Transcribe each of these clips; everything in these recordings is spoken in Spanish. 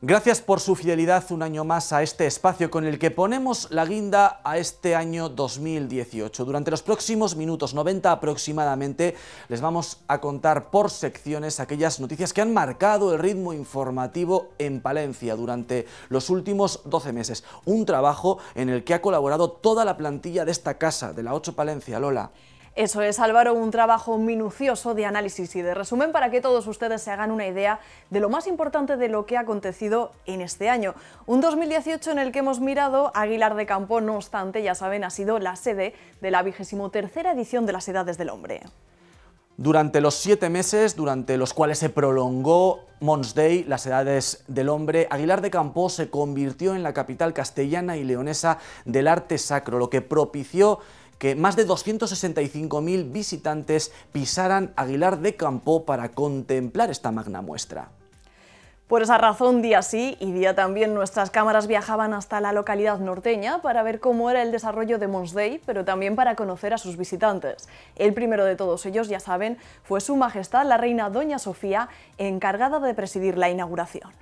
Gracias por su fidelidad un año más a este espacio con el que ponemos la guinda a este año 2018. Durante los próximos minutos, 90 aproximadamente, les vamos a contar por secciones aquellas noticias que han marcado el ritmo informativo en Palencia durante los últimos 12 meses. Un trabajo en el que ha colaborado toda la plantilla de esta casa, de la 8 Palencia. Lola. Eso es, Álvaro, un trabajo minucioso de análisis y de resumen para que todos ustedes se hagan una idea de lo más importante de lo que ha acontecido en este año. Un 2018 en el que hemos mirado Aguilar de Campoo, no obstante, ya saben, ha sido la sede de la 23ª edición de las Edades del Hombre. Durante los 7 meses, durante los cuales se prolongó Mons Day, las Edades del Hombre, Aguilar de Campoo se convirtió en la capital castellana y leonesa del arte sacro, lo que propició que más de 265.000 visitantes pisaran Aguilar de Campoo para contemplar esta magna muestra. Por esa razón, día sí y día también, nuestras cámaras viajaban hasta la localidad norteña para ver cómo era el desarrollo de Mons Day, pero también para conocer a sus visitantes. El primero de todos ellos, ya saben, fue Su Majestad la Reina Doña Sofía, encargada de presidir la inauguración.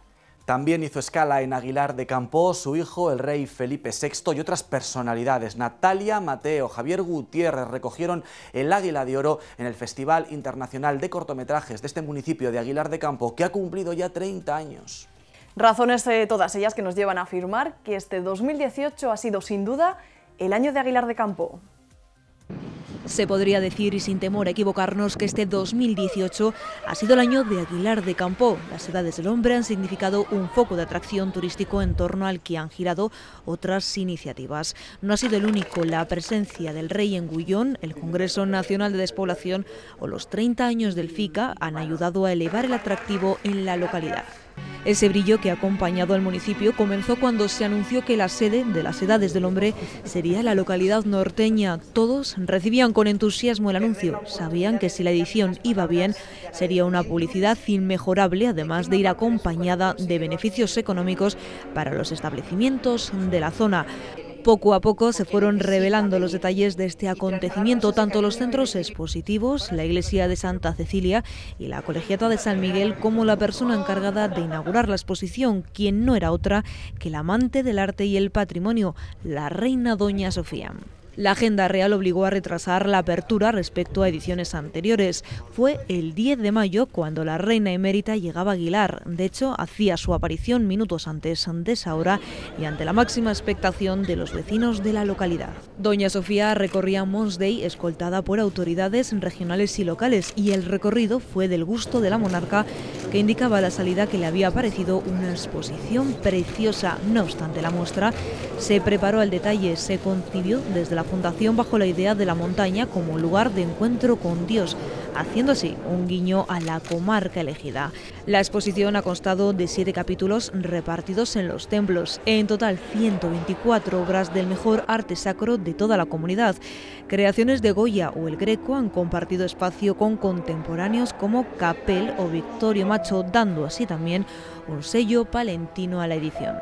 También hizo escala en Aguilar de Campoo su hijo, el rey Felipe VI, y otras personalidades. Natalia, Mateo, Javier Gutiérrez recogieron el Águila de Oro en el Festival Internacional de Cortometrajes de este municipio de Aguilar de Campoo, que ha cumplido ya 30 años. Razones todas ellas que nos llevan a afirmar que este 2018 ha sido sin duda el año de Aguilar de Campoo. Se podría decir, y sin temor a equivocarnos, que este 2018 ha sido el año de Aguilar de Campoo. Las Edades del Hombre han significado un foco de atracción turístico en torno al que han girado otras iniciativas. No ha sido el único. La presencia del rey en Gullón, el Congreso Nacional de Despoblación o los 30 años del FICA han ayudado a elevar el atractivo en la localidad. Ese brillo que ha acompañado al municipio comenzó cuando se anunció que la sede de las Edades del Hombre sería la localidad norteña. Todos recibían con entusiasmo el anuncio. Sabían que si la edición iba bien, sería una publicidad inmejorable, además de ir acompañada de beneficios económicos para los establecimientos de la zona. Poco a poco se fueron revelando los detalles de este acontecimiento, tanto los centros expositivos, la iglesia de Santa Cecilia y la colegiata de San Miguel, como la persona encargada de inaugurar la exposición, quien no era otra que la amante del arte y el patrimonio, la reina Doña Sofía. La agenda real obligó a retrasar la apertura respecto a ediciones anteriores. Fue el 10 de mayo cuando la reina emérita llegaba a Aguilar. De hecho, hacía su aparición minutos antes de esa hora y ante la máxima expectación de los vecinos de la localidad. Doña Sofía recorría Mons Day escoltada por autoridades regionales y locales, y el recorrido fue del gusto de la monarca, que indicaba a la salida que le había parecido una exposición preciosa. No obstante, la muestra se preparó al detalle, se concibió desde la fundación bajo la idea de la montaña como lugar de encuentro con Dios, haciendo así un guiño a la comarca elegida. La exposición ha constado de 7 capítulos repartidos en los templos. En total, 124 obras del mejor arte sacro de toda la comunidad. Creaciones de Goya o El Greco han compartido espacio con contemporáneos como Capel o Victorio Macho, dando así también un sello palentino a la edición.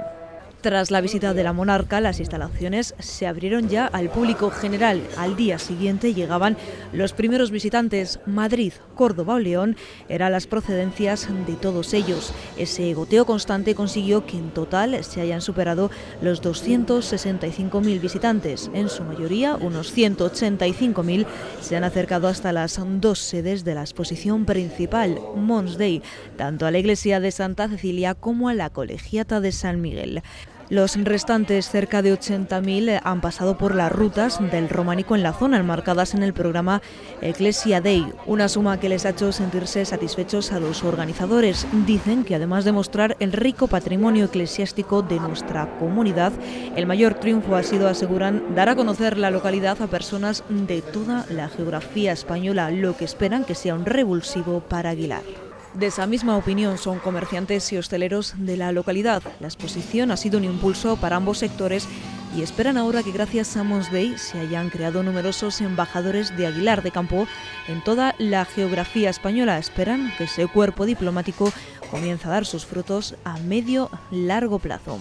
Tras la visita de la monarca, las instalaciones se abrieron ya al público general. Al día siguiente llegaban los primeros visitantes. Madrid, Córdoba o León eran las procedencias de todos ellos. Ese goteo constante consiguió que en total se hayan superado los 265.000 visitantes. En su mayoría, unos 185.000 se han acercado hasta las 2 sedes de la exposición principal, Mons Day, tanto a la iglesia de Santa Cecilia como a la colegiata de San Miguel. Los restantes, cerca de 80.000, han pasado por las rutas del románico en la zona, enmarcadas en el programa Ecclesia Day, una suma que les ha hecho sentirse satisfechos a los organizadores. Dicen que además de mostrar el rico patrimonio eclesiástico de nuestra comunidad, el mayor triunfo ha sido, aseguran, dar a conocer la localidad a personas de toda la geografía española, lo que esperan que sea un revulsivo para Aguilar. De esa misma opinión son comerciantes y hosteleros de la localidad. La exposición ha sido un impulso para ambos sectores y esperan ahora que gracias a Mons Day se hayan creado numerosos embajadores de Aguilar de Campoo en toda la geografía española. Esperan que ese cuerpo diplomático comience a dar sus frutos a medio largo plazo.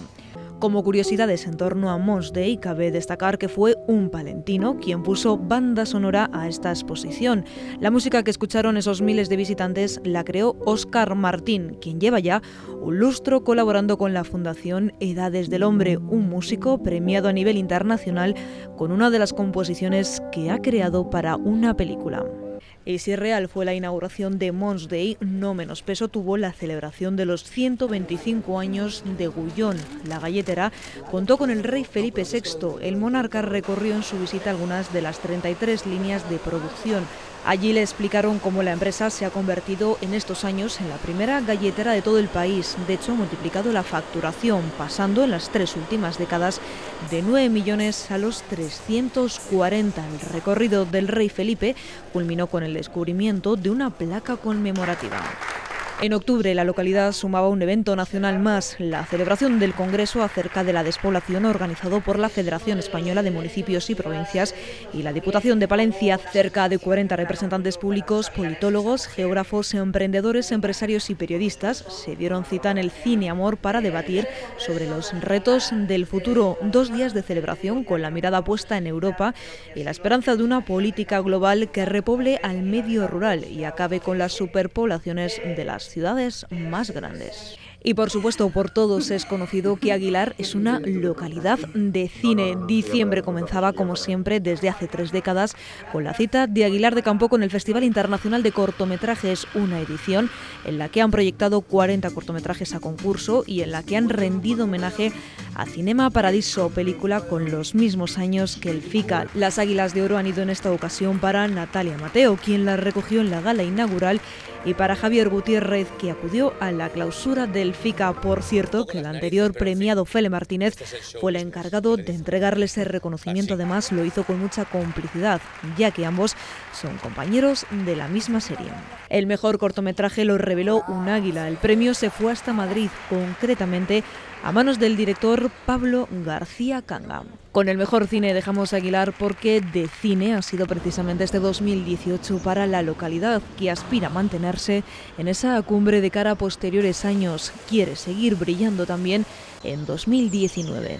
Como curiosidades en torno a Mons Dei, cabe destacar que fue un palentino quien puso banda sonora a esta exposición. La música que escucharon esos miles de visitantes la creó Óscar Martín, quien lleva ya un lustro colaborando con la Fundación Edades del Hombre, un músico premiado a nivel internacional con una de las composiciones que ha creado para una película. Y si real fue la inauguración de Mons Dei, no menos peso tuvo la celebración de los 125 años de Gullón. La galletera contó con el rey Felipe VI. El monarca recorrió en su visita algunas de las 33 líneas de producción. Allí le explicaron cómo la empresa se ha convertido en estos años en la primera galletera de todo el país. De hecho, ha multiplicado la facturación, pasando en las 3 últimas décadas de 9 millones a los 340. El recorrido del rey Felipe culminó con el descubrimiento de una placa conmemorativa. En octubre, la localidad sumaba un evento nacional más, la celebración del Congreso acerca de la despoblación organizado por la Federación Española de Municipios y Provincias y la Diputación de Palencia. Cerca de 40 representantes públicos, politólogos, geógrafos, emprendedores, empresarios y periodistas se dieron cita en el Cine Amor para debatir sobre los retos del futuro. 2 días de celebración con la mirada puesta en Europa y la esperanza de una política global que repoble al medio rural y acabe con las superpoblaciones de las ciudades más grandes. Y por supuesto, por todos es conocido que Aguilar es una localidad de cine. Diciembre comenzaba, como siempre, desde hace 3 décadas, con la cita de Aguilar de Campo con el Festival Internacional de Cortometrajes, una edición en la que han proyectado 40 cortometrajes a concurso y en la que han rendido homenaje a Cinema Paradiso, película con los mismos años que el FICA. Las Águilas de Oro han ido en esta ocasión para Natalia Mateo, quien las recogió en la gala inaugural, y para Javier Gutiérrez, que acudió a la clausura del FICA. Por cierto, que el anterior premiado Fele Martínez fue el encargado de entregarle ese reconocimiento. Además, lo hizo con mucha complicidad, ya que ambos son compañeros de la misma serie. El mejor cortometraje lo reveló Un Águila. El premio se fue hasta Madrid, concretamente a manos del director Pablo García Canga. Con el mejor cine dejamos Aguilar porque de cine ha sido precisamente este 2018 para la localidad, que aspira a mantenerse en esa cumbre de cara a posteriores años. Quiere seguir brillando también en 2019.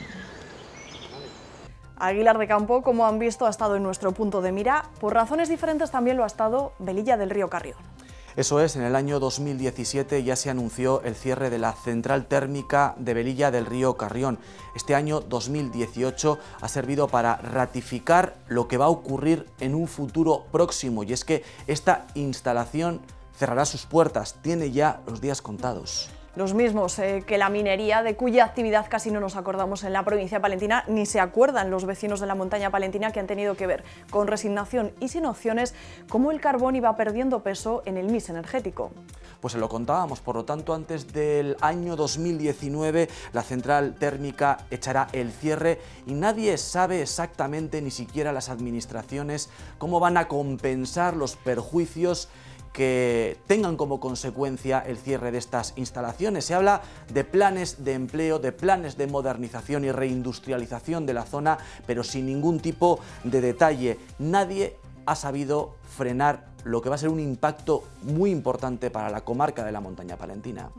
Aguilar de Campo, como han visto, ha estado en nuestro punto de mira. Por razones diferentes también lo ha estado Velilla del Río Carrión. Eso es, en el año 2017 ya se anunció el cierre de la central térmica de Velilla del Río Carrión. Este año 2018 ha servido para ratificar lo que va a ocurrir en un futuro próximo, y es que esta instalación cerrará sus puertas, tiene ya los días contados. Los mismos que la minería, de cuya actividad casi no nos acordamos en la provincia palentina, ni se acuerdan los vecinos de la montaña palentina, que han tenido que ver con resignación y sin opciones cómo el carbón iba perdiendo peso en el mix energético. Pues se lo contábamos, por lo tanto, antes del año 2019 la central térmica echará el cierre y nadie sabe exactamente, ni siquiera las administraciones, cómo van a compensar los perjuicios que tengan como consecuencia el cierre de estas instalaciones. Se habla de planes de empleo, de planes de modernización y reindustrialización de la zona, pero sin ningún tipo de detalle. Nadie ha sabido frenar lo que va a ser un impacto muy importante para la comarca de la montaña palentina.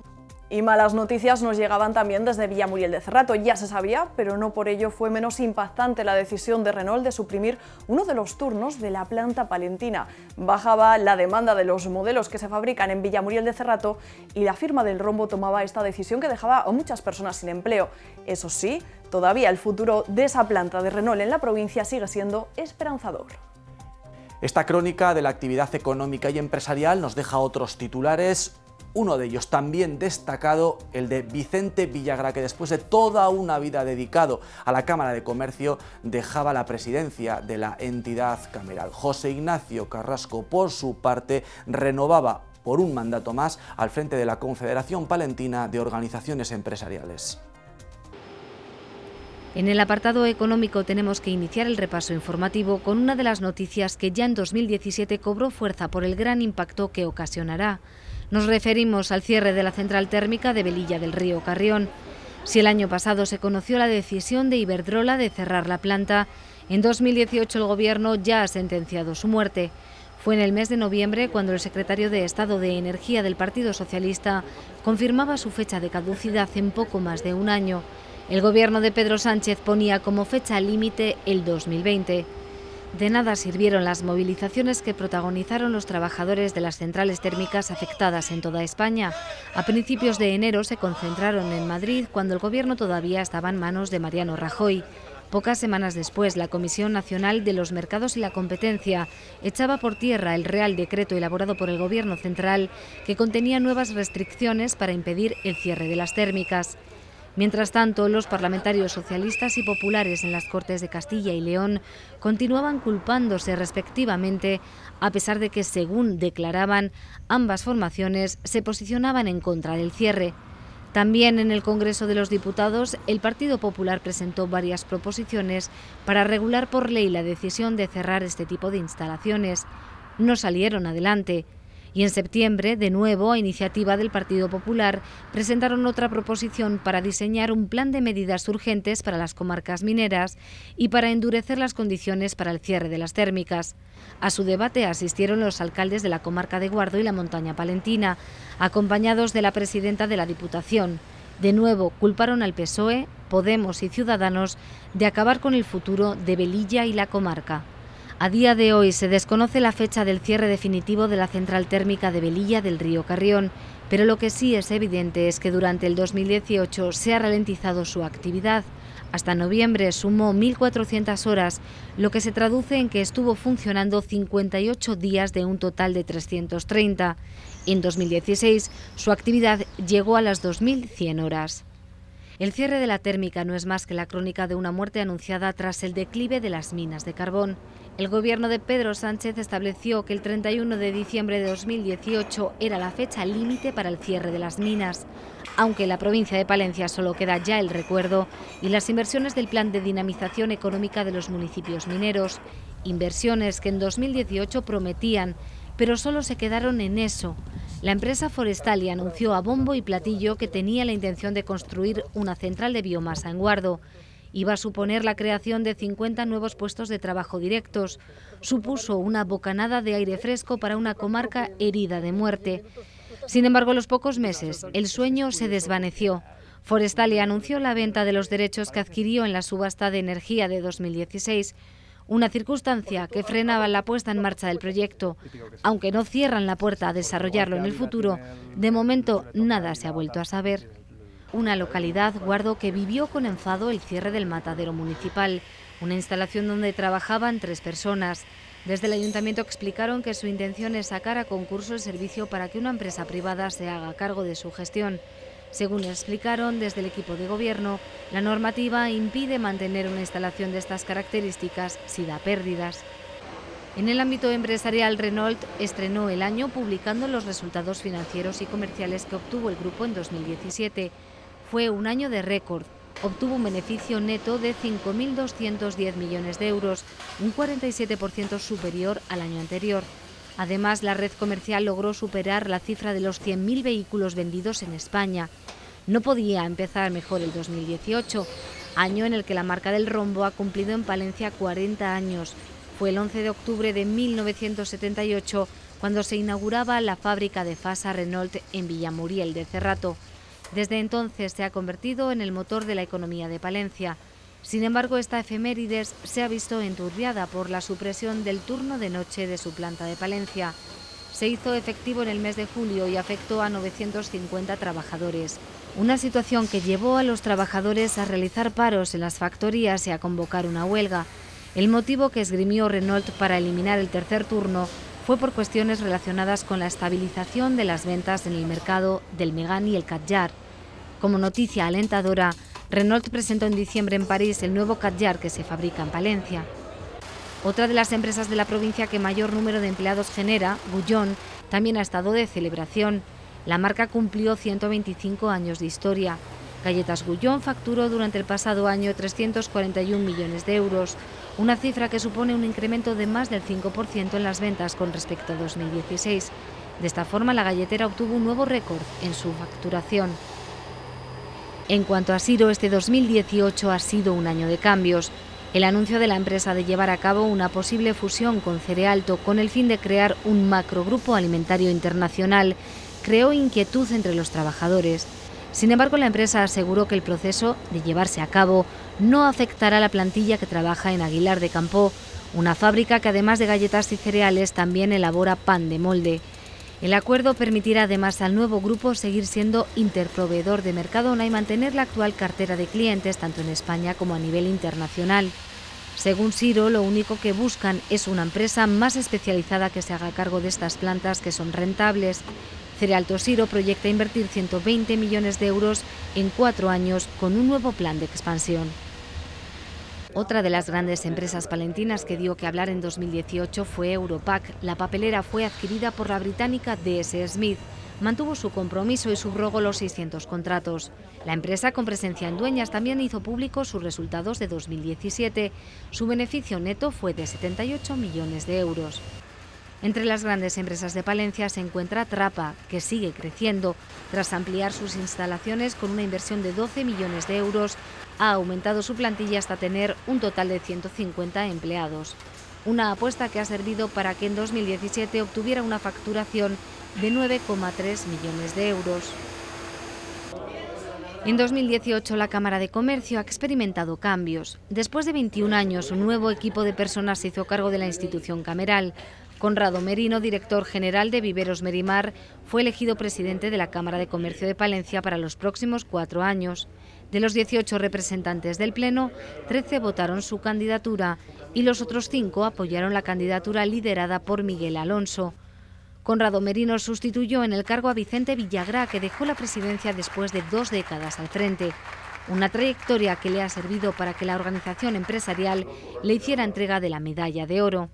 Y malas noticias nos llegaban también desde Villamuriel de Cerrato. Ya se sabía, pero no por ello fue menos impactante la decisión de Renault de suprimir uno de los turnos de la planta palentina. Bajaba la demanda de los modelos que se fabrican en Villamuriel de Cerrato y la firma del rombo tomaba esta decisión que dejaba a muchas personas sin empleo. Eso sí, todavía el futuro de esa planta de Renault en la provincia sigue siendo esperanzador. Esta crónica de la actividad económica y empresarial nos deja otros titulares. Uno de ellos también destacado, el de Vicente Villagra, que después de toda una vida dedicado a la Cámara de Comercio, dejaba la presidencia de la entidad cameral. José Ignacio Carrasco, por su parte, renovaba por un mandato más al frente de la Confederación Palentina de Organizaciones Empresariales. En el apartado económico tenemos que iniciar el repaso informativo con una de las noticias que ya en 2017 cobró fuerza por el gran impacto que ocasionará. Nos referimos al cierre de la central térmica de Velilla del Río Carrión. Si el año pasado se conoció la decisión de Iberdrola de cerrar la planta, en 2018 el Gobierno ya ha sentenciado su muerte. Fue en el mes de noviembre cuando el secretario de Estado de Energía del Partido Socialista confirmaba su fecha de caducidad en poco más de un año. El gobierno de Pedro Sánchez ponía como fecha límite el 2020. De nada sirvieron las movilizaciones que protagonizaron los trabajadores de las centrales térmicas afectadas en toda España. A principios de enero se concentraron en Madrid cuando el gobierno todavía estaba en manos de Mariano Rajoy. Pocas semanas después, la Comisión Nacional de los Mercados y la Competencia echaba por tierra el Real Decreto elaborado por el Gobierno central que contenía nuevas restricciones para impedir el cierre de las térmicas. Mientras tanto, los parlamentarios socialistas y populares en las Cortes de Castilla y León continuaban culpándose respectivamente, a pesar de que, según declaraban, ambas formaciones se posicionaban en contra del cierre. También en el Congreso de los Diputados, el Partido Popular presentó varias proposiciones para regular por ley la decisión de cerrar este tipo de instalaciones. No salieron adelante. Y en septiembre, de nuevo, a iniciativa del Partido Popular, presentaron otra proposición para diseñar un plan de medidas urgentes para las comarcas mineras y para endurecer las condiciones para el cierre de las térmicas. A su debate asistieron los alcaldes de la comarca de Guardo y la Montaña Palentina, acompañados de la presidenta de la Diputación. De nuevo, culparon al PSOE, Podemos y Ciudadanos de acabar con el futuro de Velilla y la comarca. A día de hoy se desconoce la fecha del cierre definitivo de la central térmica de Velilla del río Carrión, pero lo que sí es evidente es que durante el 2018 se ha ralentizado su actividad. Hasta noviembre sumó 1.400 horas, lo que se traduce en que estuvo funcionando 58 días de un total de 330. En 2016 su actividad llegó a las 2.100 horas. El cierre de la térmica no es más que la crónica de una muerte anunciada tras el declive de las minas de carbón. El gobierno de Pedro Sánchez estableció que el 31 de diciembre de 2018 era la fecha límite para el cierre de las minas, aunque en la provincia de Palencia solo queda ya el recuerdo y las inversiones del plan de dinamización económica de los municipios mineros, inversiones que en 2018 prometían, pero solo se quedaron en eso. La empresa Forestalia anunció a bombo y platillo que tenía la intención de construir una central de biomasa en Guardo. Iba a suponer la creación de 50 nuevos puestos de trabajo directos. Supuso una bocanada de aire fresco para una comarca herida de muerte. Sin embargo, a los pocos meses, el sueño se desvaneció. Forestalia anunció la venta de los derechos que adquirió en la subasta de energía de 2016, una circunstancia que frenaba la puesta en marcha del proyecto. Aunque no cierran la puerta a desarrollarlo en el futuro, de momento nada se ha vuelto a saber. Una localidad, Guardo, que vivió con enfado el cierre del matadero municipal, una instalación donde trabajaban 3 personas. Desde el ayuntamiento explicaron que su intención es sacar a concurso el servicio para que una empresa privada se haga cargo de su gestión. Según explicaron desde el equipo de gobierno, la normativa impide mantener una instalación de estas características si da pérdidas. En el ámbito empresarial, Renault estrenó el año publicando los resultados financieros y comerciales que obtuvo el grupo en 2017. Fue un año de récord. Obtuvo un beneficio neto de 5.210 millones de euros, un 47% superior al año anterior. Además, la red comercial logró superar la cifra de los 100.000 vehículos vendidos en España. No podía empezar mejor el 2018, año en el que la marca del rombo ha cumplido en Palencia 40 años. Fue el 11 de octubre de 1978 cuando se inauguraba la fábrica de Fasa Renault en Villamuriel de Cerrato. Desde entonces se ha convertido en el motor de la economía de Palencia. Sin embargo, esta efemérides se ha visto enturbiada por la supresión del turno de noche de su planta de Palencia. Se hizo efectivo en el mes de julio y afectó a 950 trabajadores. Una situación que llevó a los trabajadores a realizar paros en las factorías y a convocar una huelga. El motivo que esgrimió Renault para eliminar el tercer turno fue por cuestiones relacionadas con la estabilización de las ventas en el mercado del Megane y el Kadjar. Como noticia alentadora, Renault presentó en diciembre en París el nuevo Kadjar que se fabrica en Palencia. Otra de las empresas de la provincia que mayor número de empleados genera, Gullón, también ha estado de celebración. La marca cumplió 125 años de historia. Galletas Gullón facturó durante el pasado año 341 millones de euros, una cifra que supone un incremento de más del 5% en las ventas con respecto a 2016. De esta forma, la galletera obtuvo un nuevo récord en su facturación. En cuanto a Siro, este 2018 ha sido un año de cambios. El anuncio de la empresa de llevar a cabo una posible fusión con Cerealto con el fin de crear un macrogrupo alimentario internacional creó inquietud entre los trabajadores. Sin embargo, la empresa aseguró que el proceso de llevarse a cabo no afectará a la plantilla que trabaja en Aguilar de Campoo, una fábrica que además de galletas y cereales también elabora pan de molde. El acuerdo permitirá además al nuevo grupo seguir siendo interproveedor de Mercadona y mantener la actual cartera de clientes tanto en España como a nivel internacional. Según Siro, lo único que buscan es una empresa más especializada que se haga cargo de estas plantas que son rentables. Cerealto Siro proyecta invertir 120 millones de euros en 4 años con un nuevo plan de expansión. Otra de las grandes empresas palentinas que dio que hablar en 2018 fue Europack. La papelera fue adquirida por la británica DS Smith. Mantuvo su compromiso y subrogó los 600 contratos. La empresa, con presencia en Dueñas, también hizo públicos sus resultados de 2017. Su beneficio neto fue de 78 millones de euros. Entre las grandes empresas de Palencia se encuentra Trapa, que sigue creciendo. Tras ampliar sus instalaciones con una inversión de 12 millones de euros, ha aumentado su plantilla hasta tener un total de 150 empleados. Una apuesta que ha servido para que en 2017 obtuviera una facturación de 9,3 millones de euros. En 2018 la Cámara de Comercio ha experimentado cambios. Después de 21 años, un nuevo equipo de personas se hizo cargo de la institución cameral. Conrado Merino, director general de Viveros Merimar, fue elegido presidente de la Cámara de Comercio de Palencia para los próximos 4 años. De los 18 representantes del Pleno, 13 votaron su candidatura y los otros 5 apoyaron la candidatura liderada por Miguel Alonso. Conrado Merino sustituyó en el cargo a Vicente Villagrá, que dejó la presidencia después de 2 décadas al frente. Una trayectoria que le ha servido para que la organización empresarial le hiciera entrega de la medalla de oro.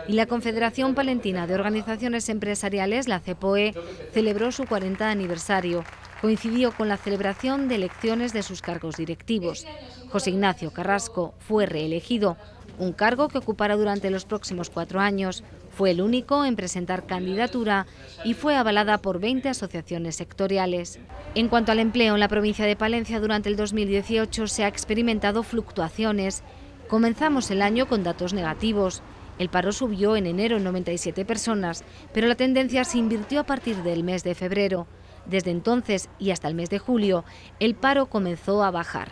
Y la Confederación Palentina de Organizaciones Empresariales, la CEPOE, celebró su 40 aniversario. Coincidió con la celebración de elecciones de sus cargos directivos. José Ignacio Carrasco fue reelegido, un cargo que ocupará durante los próximos 4 años. Fue el único en presentar candidatura y fue avalada por 20 asociaciones sectoriales. En cuanto al empleo en la provincia de Palencia, durante el 2018 se ha experimentado fluctuaciones. Comenzamos el año con datos negativos. El paro subió en enero en 97 personas, pero la tendencia se invirtió a partir del mes de febrero. Desde entonces y hasta el mes de julio, el paro comenzó a bajar.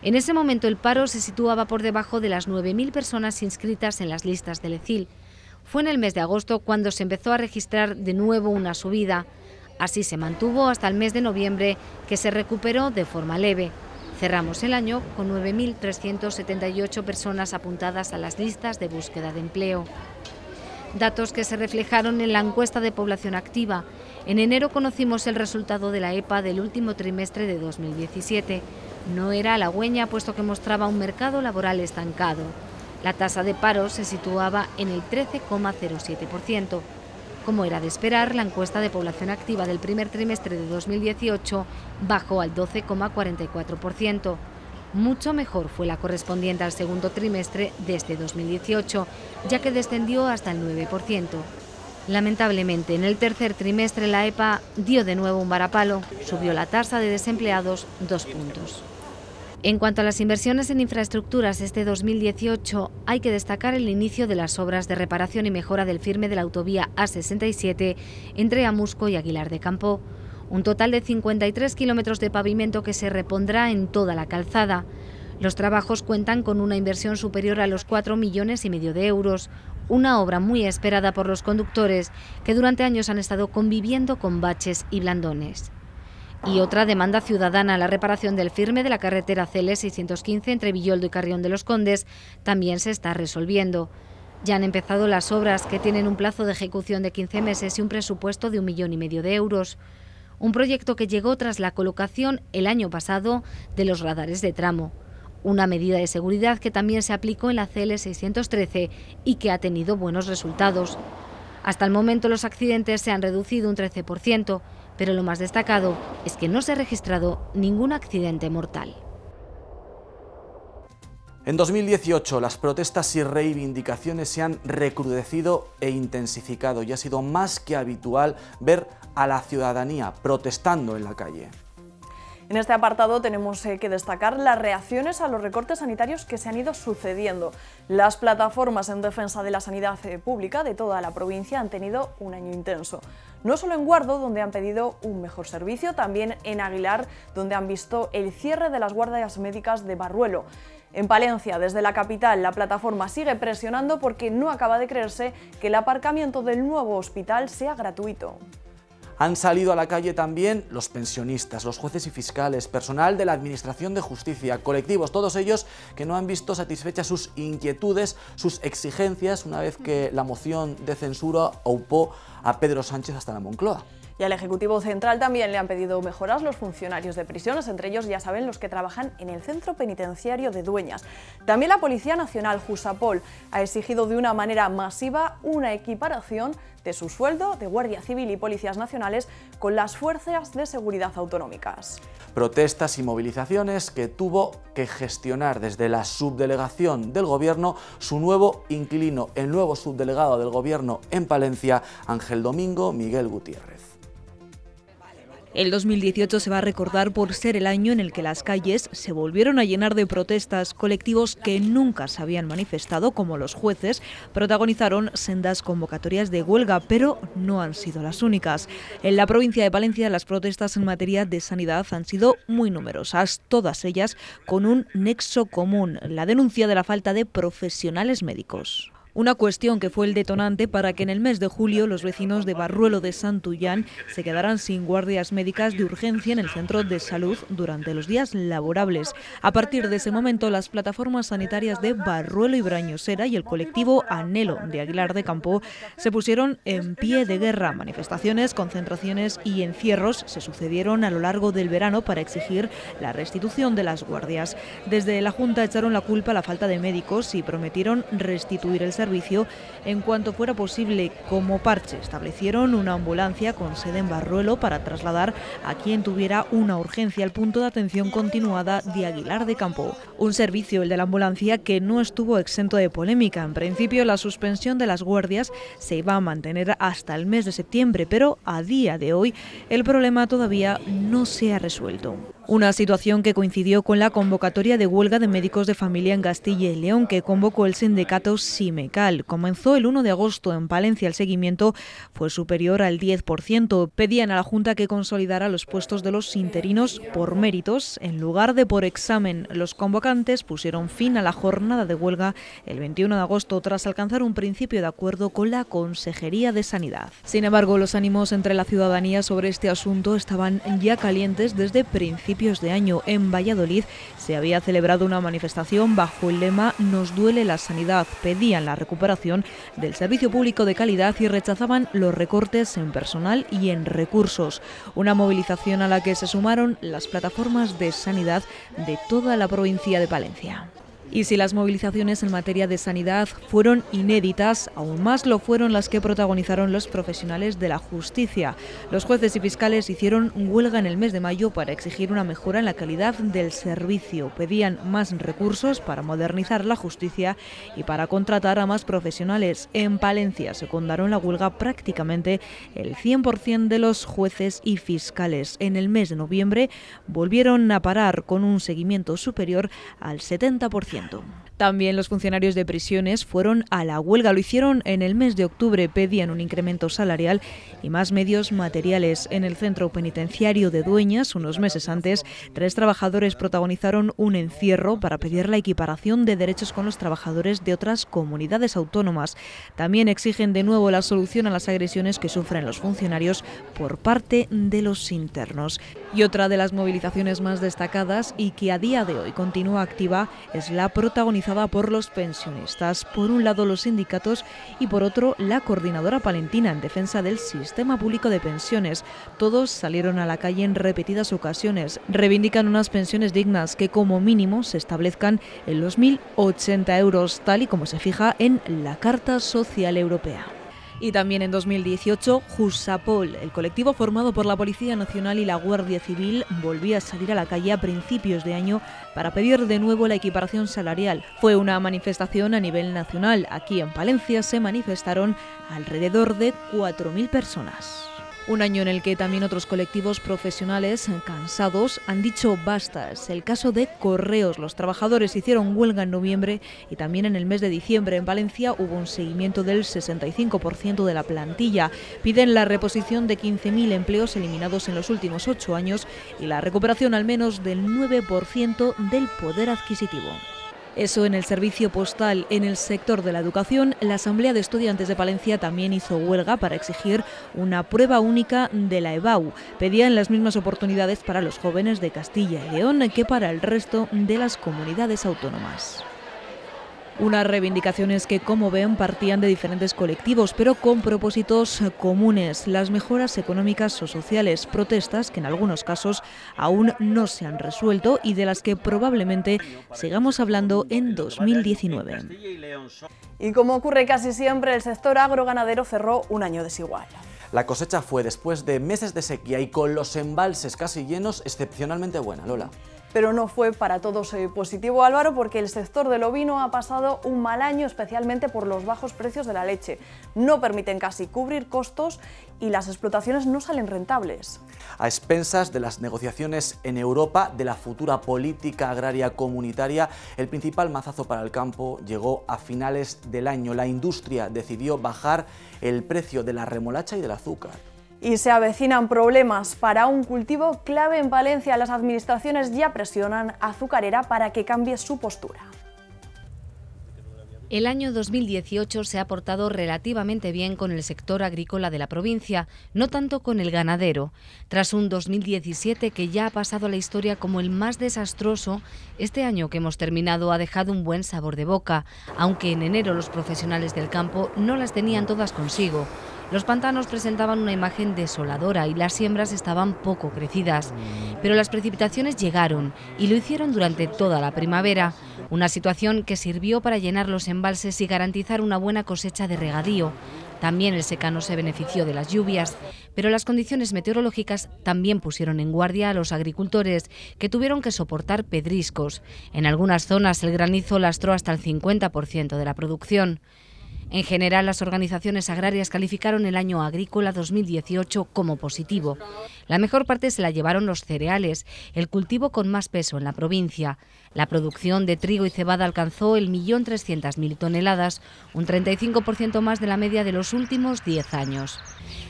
En ese momento el paro se situaba por debajo de las 9.000 personas inscritas en las listas del ECIL. Fue en el mes de agosto cuando se empezó a registrar de nuevo una subida. Así se mantuvo hasta el mes de noviembre, que se recuperó de forma leve. Cerramos el año con 9.378 personas apuntadas a las listas de búsqueda de empleo. Datos que se reflejaron en la encuesta de población activa. En enero conocimos el resultado de la EPA del último trimestre de 2017. No era halagüeña, puesto que mostraba un mercado laboral estancado. La tasa de paro se situaba en el 13,07%. Como era de esperar, la encuesta de población activa del primer trimestre de 2018 bajó al 12,44%. Mucho mejor fue la correspondiente al segundo trimestre de este 2018, ya que descendió hasta el 9%. Lamentablemente, en el tercer trimestre la EPA dio de nuevo un varapalo, subió la tasa de desempleados 2 puntos. En cuanto a las inversiones en infraestructuras este 2018, hay que destacar el inicio de las obras de reparación y mejora del firme de la autovía A67 entre Amusco y Aguilar de Campoo. Un total de 53 kilómetros de pavimento que se repondrá en toda la calzada. Los trabajos cuentan con una inversión superior a los 4,5 millones de euros, una obra muy esperada por los conductores que durante años han estado conviviendo con baches y blandones. Y otra demanda ciudadana, la reparación del firme de la carretera CL 615 entre Villoldo y Carrión de los Condes, también se está resolviendo. Ya han empezado las obras, que tienen un plazo de ejecución de 15 meses y un presupuesto de 1,5 millones de euros. Un proyecto que llegó tras la colocación el año pasado de los radares de tramo. Una medida de seguridad que también se aplicó en la CL 613 y que ha tenido buenos resultados. Hasta el momento los accidentes se han reducido un 13%, pero lo más destacado es que no se ha registrado ningún accidente mortal. En 2018 las protestas y reivindicaciones se han recrudecido e intensificado y ha sido más que habitual ver a la ciudadanía protestando en la calle. En este apartado tenemos que destacar las reacciones a los recortes sanitarios que se han ido sucediendo. Las plataformas en defensa de la sanidad pública de toda la provincia han tenido un año intenso. No solo en Guardo, donde han pedido un mejor servicio, también en Aguilar, donde han visto el cierre de las guardias médicas de Barruelo. En Palencia, desde la capital, la plataforma sigue presionando porque no acaba de creerse que el aparcamiento del nuevo hospital sea gratuito. Han salido a la calle también los pensionistas, los jueces y fiscales, personal de la Administración de Justicia, colectivos, todos ellos que no han visto satisfechas sus inquietudes, sus exigencias, una vez que la moción de censura aupó a Pedro Sánchez hasta la Moncloa. Y al Ejecutivo Central también le han pedido mejoras los funcionarios de prisiones, entre ellos, ya saben, los que trabajan en el Centro Penitenciario de Dueñas. También la Policía Nacional, Jusapol, ha exigido de una manera masiva una equiparación de su sueldo de Guardia Civil y Policías Nacionales con las fuerzas de seguridad autonómicas. Protestas y movilizaciones que tuvo que gestionar desde la subdelegación del Gobierno su nuevo inquilino, el nuevo subdelegado del Gobierno en Palencia, Ángel Domingo Miguel Gutiérrez. El 2018 se va a recordar por ser el año en el que las calles se volvieron a llenar de protestas. Colectivos que nunca se habían manifestado, como los jueces, protagonizaron sendas convocatorias de huelga, pero no han sido las únicas. En la provincia de Palencia, las protestas en materia de sanidad han sido muy numerosas, todas ellas con un nexo común: la denuncia de la falta de profesionales médicos. Una cuestión que fue el detonante para que en el mes de julio los vecinos de Barruelo de Santullán se quedaran sin guardias médicas de urgencia en el centro de salud durante los días laborables. A partir de ese momento, las plataformas sanitarias de Barruelo y Brañosera y el colectivo Anhelo de Aguilar de Campo se pusieron en pie de guerra. Manifestaciones, concentraciones y encierros se sucedieron a lo largo del verano para exigir la restitución de las guardias. Desde la Junta echaron la culpa a la falta de médicos y prometieron restituir el servicio en cuanto fuera posible. Como parche, establecieron una ambulancia con sede en Barruelo para trasladar a quien tuviera una urgencia al punto de atención continuada de Aguilar de Campo. Un servicio, el de la ambulancia, que no estuvo exento de polémica. En principio, la suspensión de las guardias se iba a mantener hasta el mes de septiembre, pero a día de hoy el problema todavía no se ha resuelto. Una situación que coincidió con la convocatoria de huelga de médicos de familia en Castilla y León que convocó el sindicato Simecal. Comenzó el 1 de agosto en Palencia. El seguimiento fue superior al 10%. Pedían a la Junta que consolidara los puestos de los interinos por méritos en lugar de por examen. Los convocantes pusieron fin a la jornada de huelga el 21 de agosto tras alcanzar un principio de acuerdo con la Consejería de Sanidad. Sin embargo, los ánimos entre la ciudadanía sobre este asunto estaban ya calientes desde principios de año. En Valladolid se había celebrado una manifestación bajo el lema "Nos duele la sanidad". Pedían la recuperación del servicio público de calidad y rechazaban los recortes en personal y en recursos. Una movilización a la que se sumaron las plataformas de sanidad de toda la provincia de Palencia. Y si las movilizaciones en materia de sanidad fueron inéditas, aún más lo fueron las que protagonizaron los profesionales de la justicia. Los jueces y fiscales hicieron huelga en el mes de mayo para exigir una mejora en la calidad del servicio. Pedían más recursos para modernizar la justicia y para contratar a más profesionales. En Palencia secundaron la huelga prácticamente el 100% de los jueces y fiscales. En el mes de noviembre volvieron a parar con un seguimiento superior al 70%. También los funcionarios de prisiones fueron a la huelga. Lo hicieron en el mes de octubre. Pedían un incremento salarial y más medios materiales. En el centro penitenciario de Dueñas, unos meses antes, 3 trabajadores protagonizaron un encierro para pedir la equiparación de derechos con los trabajadores de otras comunidades autónomas. También exigen de nuevo la solución a las agresiones que sufren los funcionarios por parte de los internos. Y otra de las movilizaciones más destacadas y que a día de hoy continúa activa es la protagonizada por los pensionistas. Por un lado los sindicatos y por otro la Coordinadora Palentina en defensa del sistema público de pensiones. Todos salieron a la calle en repetidas ocasiones. Reivindican unas pensiones dignas que como mínimo se establezcan en los 1.080 euros, tal y como se fija en la Carta Social Europea. Y también en 2018, Jusapol, el colectivo formado por la Policía Nacional y la Guardia Civil, volvía a salir a la calle a principios de año para pedir de nuevo la equiparación salarial. Fue una manifestación a nivel nacional. Aquí en Palencia se manifestaron alrededor de 4.000 personas. Un año en el que también otros colectivos profesionales cansados han dicho basta. Es el caso de Correos. Los trabajadores hicieron huelga en noviembre y también en el mes de diciembre. En Valencia hubo un seguimiento del 65% de la plantilla. Piden la reposición de 15.000 empleos eliminados en los últimos 8 años y la recuperación al menos del 9% del poder adquisitivo. Eso en el servicio postal. En el sector de la educación, la Asamblea de Estudiantes de Palencia también hizo huelga para exigir una prueba única de la EBAU. Pedían las mismas oportunidades para los jóvenes de Castilla y León que para el resto de las comunidades autónomas. Unas reivindicaciones que, como ven, partían de diferentes colectivos, pero con propósitos comunes: las mejoras económicas o sociales, protestas que en algunos casos aún no se han resuelto y de las que probablemente sigamos hablando en 2019. Y como ocurre casi siempre, el sector agroganadero cerró un año desigual. La cosecha fue, después de meses de sequía y con los embalses casi llenos, excepcionalmente buena, Lola. Pero no fue para todos positivo, Álvaro, porque el sector del ovino ha pasado un mal año, especialmente por los bajos precios de la leche. No permiten casi cubrir costos y las explotaciones no salen rentables. A expensas de las negociaciones en Europa de la futura política agraria comunitaria, el principal mazazo para el campo llegó a finales del año. La industria decidió bajar el precio de la remolacha y del azúcar. Y se avecinan problemas para un cultivo clave en Palencia. Las administraciones ya presionan a Azucarera para que cambie su postura. El año 2018 se ha portado relativamente bien con el sector agrícola de la provincia, no tanto con el ganadero. Tras un 2017 que ya ha pasado a la historia como el más desastroso, este año que hemos terminado ha dejado un buen sabor de boca, aunque en enero los profesionales del campo no las tenían todas consigo. Los pantanos presentaban una imagen desoladora y las siembras estaban poco crecidas. Pero las precipitaciones llegaron y lo hicieron durante toda la primavera, una situación que sirvió para llenar los embalses y garantizar una buena cosecha de regadío. También el secano se benefició de las lluvias, pero las condiciones meteorológicas también pusieron en guardia a los agricultores, que tuvieron que soportar pedriscos. En algunas zonas el granizo lastró hasta el 50% de la producción. En general, las organizaciones agrarias calificaron el año agrícola 2018 como positivo. La mejor parte se la llevaron los cereales, el cultivo con más peso en la provincia. La producción de trigo y cebada alcanzó el 1.300.000 toneladas, un 35% más de la media de los últimos 10 años.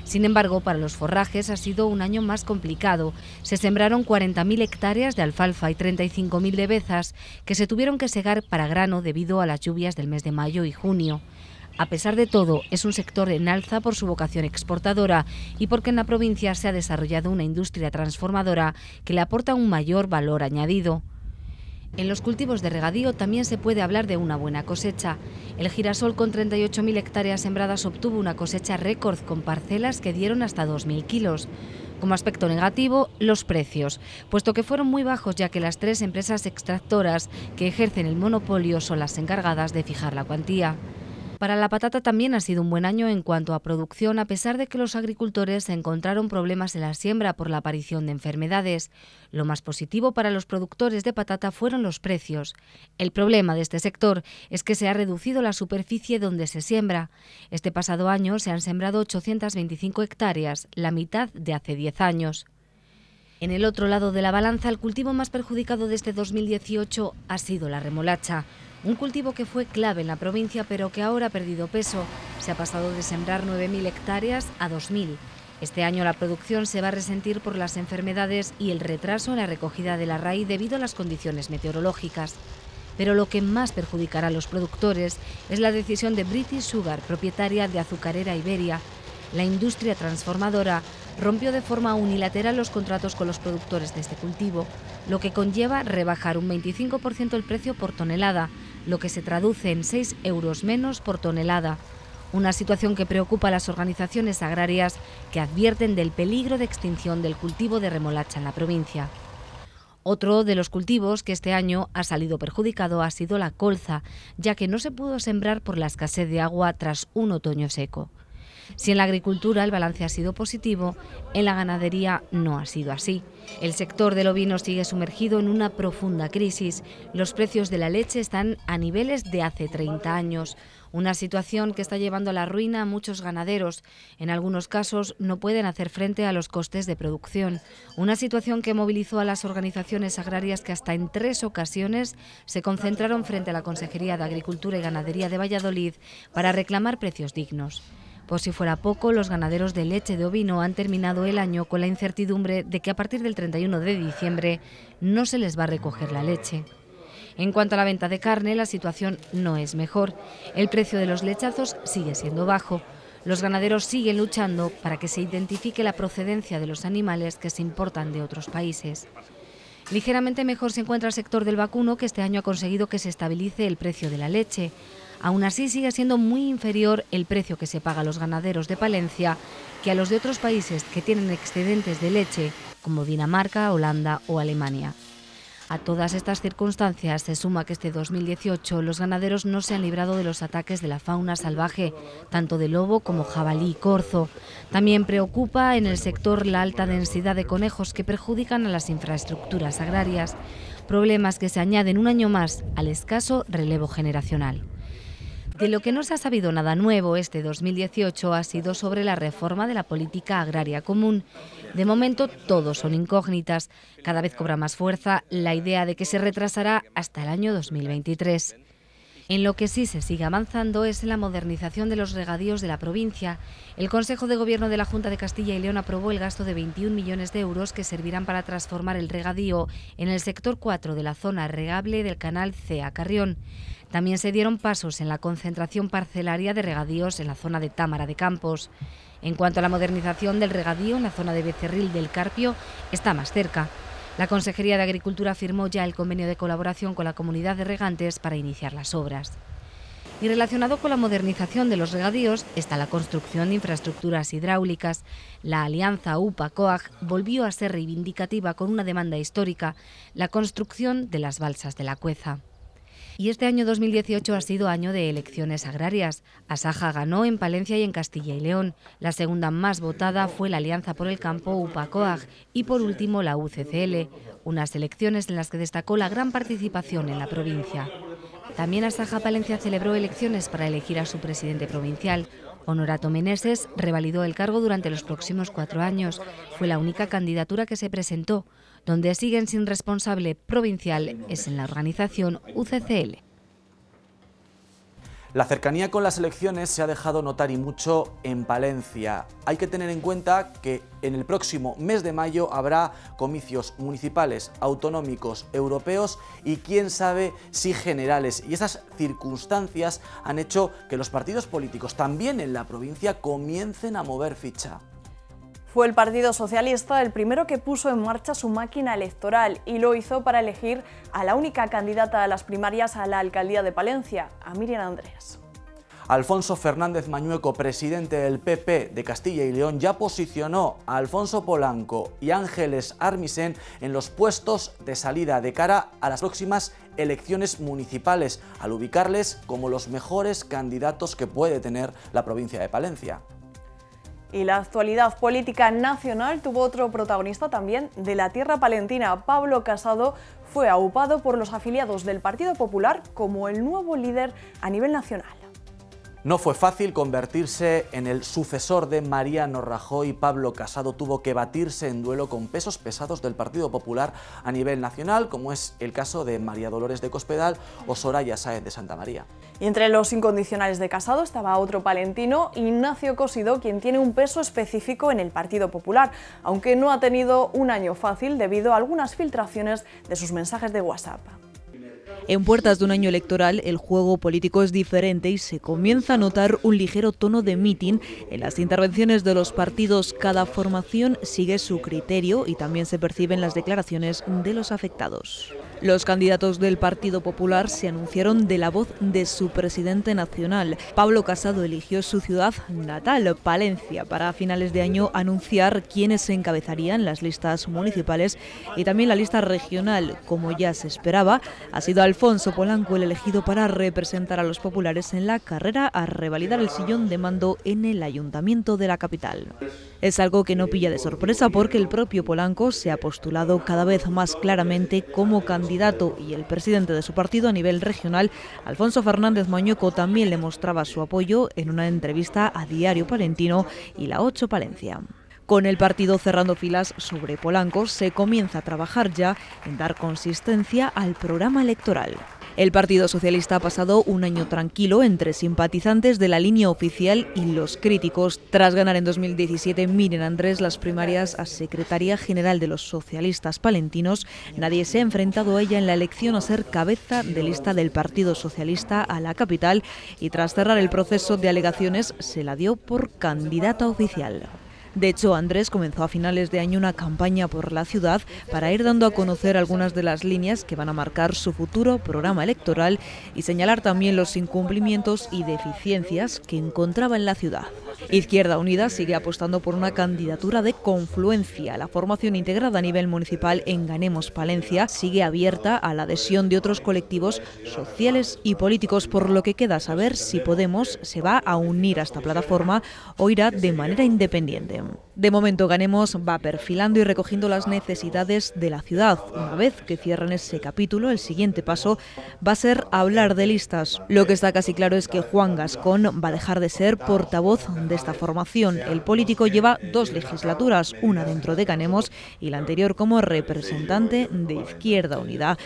Sin embargo, para los forrajes ha sido un año más complicado. Se sembraron 40.000 hectáreas de alfalfa y 35.000 de bezas, que se tuvieron que segar para grano debido a las lluvias del mes de mayo y junio. A pesar de todo, es un sector en alza por su vocación exportadora y porque en la provincia se ha desarrollado una industria transformadora que le aporta un mayor valor añadido. En los cultivos de regadío también se puede hablar de una buena cosecha. El girasol, con 38.000 hectáreas sembradas, obtuvo una cosecha récord con parcelas que dieron hasta 2.000 kilos. Como aspecto negativo, los precios, puesto que fueron muy bajos, ya que las 3 empresas extractoras que ejercen el monopolio son las encargadas de fijar la cuantía. Para la patata también ha sido un buen año en cuanto a producción, a pesar de que los agricultores encontraron problemas en la siembra por la aparición de enfermedades. Lo más positivo para los productores de patata fueron los precios. El problema de este sector es que se ha reducido la superficie donde se siembra. Este pasado año se han sembrado 825 hectáreas, la mitad de hace 10 años. En el otro lado de la balanza, el cultivo más perjudicado de este 2018 ha sido la remolacha. Un cultivo que fue clave en la provincia, pero que ahora ha perdido peso. Se ha pasado de sembrar 9.000 hectáreas a 2.000. Este año la producción se va a resentir por las enfermedades y el retraso en la recogida de la raíz debido a las condiciones meteorológicas. Pero lo que más perjudicará a los productores es la decisión de British Sugar, propietaria de Azucarera Iberia. La industria transformadora rompió de forma unilateral los contratos con los productores de este cultivo, lo que conlleva rebajar un 25% el precio por tonelada, lo que se traduce en 6 euros menos por tonelada. Una situación que preocupa a las organizaciones agrarias, que advierten del peligro de extinción del cultivo de remolacha en la provincia. Otro de los cultivos que este año ha salido perjudicado ha sido la colza, ya que no se pudo sembrar por la escasez de agua tras un otoño seco. Si en la agricultura el balance ha sido positivo, en la ganadería no ha sido así. El sector del ovino sigue sumergido en una profunda crisis. Los precios de la leche están a niveles de hace 30 años. Una situación que está llevando a la ruina a muchos ganaderos. En algunos casos no pueden hacer frente a los costes de producción. Una situación que movilizó a las organizaciones agrarias que hasta en 3 ocasiones se concentraron frente a la Consejería de Agricultura y Ganadería de Valladolid para reclamar precios dignos. Por si fuera poco, los ganaderos de leche de ovino han terminado el año con la incertidumbre de que a partir del 31 de diciembre no se les va a recoger la leche. En cuanto a la venta de carne, la situación no es mejor. El precio de los lechazos sigue siendo bajo. Los ganaderos siguen luchando para que se identifique la procedencia de los animales que se importan de otros países. Ligeramente mejor se encuentra el sector del vacuno, que este año ha conseguido que se estabilice el precio de la leche. Aún así sigue siendo muy inferior el precio que se paga a los ganaderos de Palencia que a los de otros países que tienen excedentes de leche, como Dinamarca, Holanda o Alemania. A todas estas circunstancias se suma que este 2018 los ganaderos no se han librado de los ataques de la fauna salvaje, tanto de lobo como jabalí y corzo. También preocupa en el sector la alta densidad de conejos que perjudican a las infraestructuras agrarias, problemas que se añaden un año más al escaso relevo generacional. De lo que no se ha sabido nada nuevo este 2018 ha sido sobre la reforma de la política agraria común. De momento todo son incógnitas. Cada vez cobra más fuerza la idea de que se retrasará hasta el año 2023. En lo que sí se sigue avanzando es en la modernización de los regadíos de la provincia. El Consejo de Gobierno de la Junta de Castilla y León aprobó el gasto de 21 millones de euros que servirán para transformar el regadío en el sector 4 de la zona regable del canal Cea Carrión. También se dieron pasos en la concentración parcelaria de regadíos en la zona de Támara de Campos. En cuanto a la modernización del regadío en la zona de Becerril del Carpio, está más cerca. La Consejería de Agricultura firmó ya el convenio de colaboración con la comunidad de regantes para iniciar las obras. Y relacionado con la modernización de los regadíos está la construcción de infraestructuras hidráulicas. La alianza UPA-COAG volvió a ser reivindicativa con una demanda histórica, la construcción de las balsas de la Cueza. Y este año 2018 ha sido año de elecciones agrarias. Asaja ganó en Palencia y en Castilla y León. La segunda más votada fue la Alianza por el Campo UPA-COAG y por último la UCCL, unas elecciones en las que destacó la gran participación en la provincia. También Asaja Palencia celebró elecciones para elegir a su presidente provincial. Honorato Meneses revalidó el cargo durante los próximos 4 años. Fue la única candidatura que se presentó. Donde siguen sin responsable provincial es en la organización UCCL. La cercanía con las elecciones se ha dejado notar y mucho en Palencia. Hay que tener en cuenta que en el próximo mes de mayo habrá comicios municipales, autonómicos, europeos y quién sabe si generales. Y esas circunstancias han hecho que los partidos políticos también en la provincia comiencen a mover ficha. Fue el Partido Socialista el primero que puso en marcha su máquina electoral y lo hizo para elegir a la única candidata a las primarias a la alcaldía de Palencia, a Miriam Andrés. Alfonso Fernández Mañueco, presidente del PP de Castilla y León, ya posicionó a Alfonso Polanco y Ángeles Armisen en los puestos de salida de cara a las próximas elecciones municipales, al ubicarles como los mejores candidatos que puede tener la provincia de Palencia. Y la actualidad política nacional tuvo otro protagonista también de la tierra palentina. Pablo Casado fue aupado por los afiliados del Partido Popular como el nuevo líder a nivel nacional. No fue fácil convertirse en el sucesor de Mariano Rajoy. Pablo Casado tuvo que batirse en duelo con pesos pesados del Partido Popular a nivel nacional, como es el caso de María Dolores de Cospedal o Soraya Sáenz de Santamaría. Y entre los incondicionales de Casado estaba otro palentino, Ignacio Cosidó, quien tiene un peso específico en el Partido Popular, aunque no ha tenido un año fácil debido a algunas filtraciones de sus mensajes de WhatsApp. En puertas de un año electoral, el juego político es diferente y se comienza a notar un ligero tono de mitin en las intervenciones de los partidos. Cada formación sigue su criterio y también se perciben las declaraciones de los afectados. Los candidatos del Partido Popular se anunciaron de la voz de su presidente nacional. Pablo Casado eligió su ciudad natal, Palencia, para a finales de año anunciar quiénes encabezarían las listas municipales y también la lista regional. Como ya se esperaba, ha sido Alfonso Polanco el elegido para representar a los populares en la carrera a revalidar el sillón de mando en el ayuntamiento de la capital. Es algo que no pilla de sorpresa porque el propio Polanco se ha postulado cada vez más claramente como candidato y el presidente de su partido a nivel regional, Alfonso Fernández Mañueco, también le mostraba su apoyo en una entrevista a Diario Palentino y La 8 Palencia. Con el partido cerrando filas sobre Polanco, se comienza a trabajar ya en dar consistencia al programa electoral. El Partido Socialista ha pasado un año tranquilo entre simpatizantes de la línea oficial y los críticos. Tras ganar en 2017 Miriam Andrés las primarias a secretaria general de los socialistas palentinos, nadie se ha enfrentado a ella en la elección a ser cabeza de lista del Partido Socialista a la capital y tras cerrar el proceso de alegaciones se la dio por candidata oficial. De hecho, Andrés comenzó a finales de año una campaña por la ciudad para ir dando a conocer algunas de las líneas que van a marcar su futuro programa electoral y señalar también los incumplimientos y deficiencias que encontraba en la ciudad. Izquierda Unida sigue apostando por una candidatura de confluencia. La formación integrada a nivel municipal en Ganemos Palencia sigue abierta a la adhesión de otros colectivos sociales y políticos, por lo que queda saber si Podemos se va a unir a esta plataforma o irá de manera independiente. De momento, Ganemos va perfilando y recogiendo las necesidades de la ciudad. Una vez que cierren ese capítulo, el siguiente paso va a ser hablar de listas. Lo que está casi claro es que Juan Gascón va a dejar de ser portavoz de esta formación. El político lleva 2 legislaturas, una dentro de Ganemos y la anterior como representante de Izquierda Unida.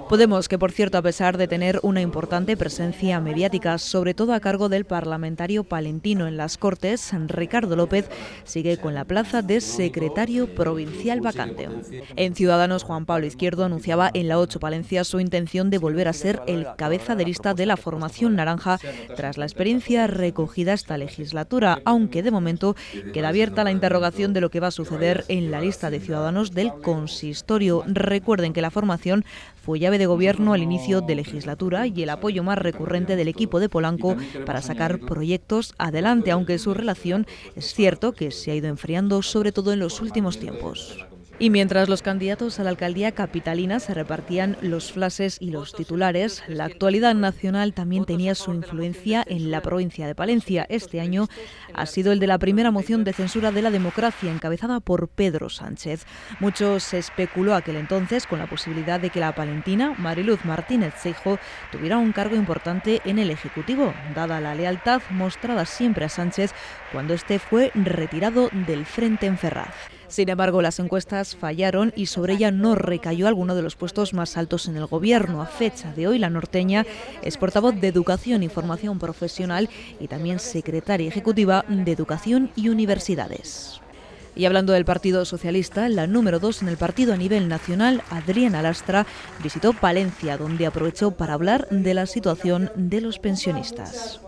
Podemos, que por cierto, a pesar de tener una importante presencia mediática, sobre todo a cargo del parlamentario palentino en las Cortes, Ricardo López, sigue con la plaza de secretario provincial vacante. En Ciudadanos, Juan Pablo Izquierdo anunciaba en La 8 Palencia su intención de volver a ser el cabeza de lista de la formación naranja tras la experiencia recogida esta legislatura, aunque de momento queda abierta la interrogación de lo que va a suceder en la lista de Ciudadanos del consistorio. Recuerden que la formación fue llave de gobierno al inicio de legislatura y el apoyo más recurrente del equipo de Polanco para sacar proyectos adelante, aunque su relación es cierto que se ha ido enfriando, sobre todo en los últimos tiempos. Y mientras los candidatos a la alcaldía capitalina se repartían los flashes y los titulares, la actualidad nacional también tenía su influencia en la provincia de Palencia. Este año ha sido el de la primera moción de censura de la democracia, encabezada por Pedro Sánchez. Mucho se especuló aquel entonces con la posibilidad de que la palentina Mariluz Martínez Seijo tuviera un cargo importante en el Ejecutivo, dada la lealtad mostrada siempre a Sánchez cuando este fue retirado del frente en Ferraz. Sin embargo, las encuestas fallaron y sobre ella no recayó alguno de los puestos más altos en el gobierno. A fecha de hoy, la norteña es portavoz de Educación y Formación Profesional y también secretaria ejecutiva de Educación y Universidades. Y hablando del Partido Socialista, la número 2 en el partido a nivel nacional, Adriana Lastra, visitó Palencia, donde aprovechó para hablar de la situación de los pensionistas.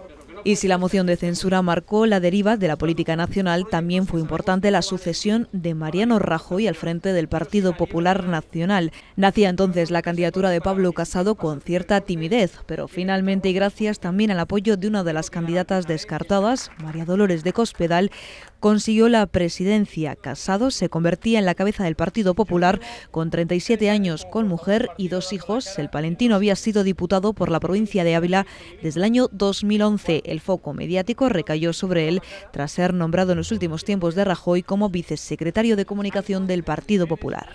Y si la moción de censura marcó la deriva de la política nacional, también fue importante la sucesión de Mariano Rajoy al frente del Partido Popular Nacional. Nacía entonces la candidatura de Pablo Casado con cierta timidez, pero finalmente, y gracias también al apoyo de una de las candidatas descartadas, María Dolores de Cospedal, consiguió la presidencia. Casado se convertía en la cabeza del Partido Popular con 37 años, con mujer y 2 hijos. El palentino había sido diputado por la provincia de Ávila desde el año 2011. El foco mediático recayó sobre él tras ser nombrado en los últimos tiempos de Rajoy como vicesecretario de Comunicación del Partido Popular.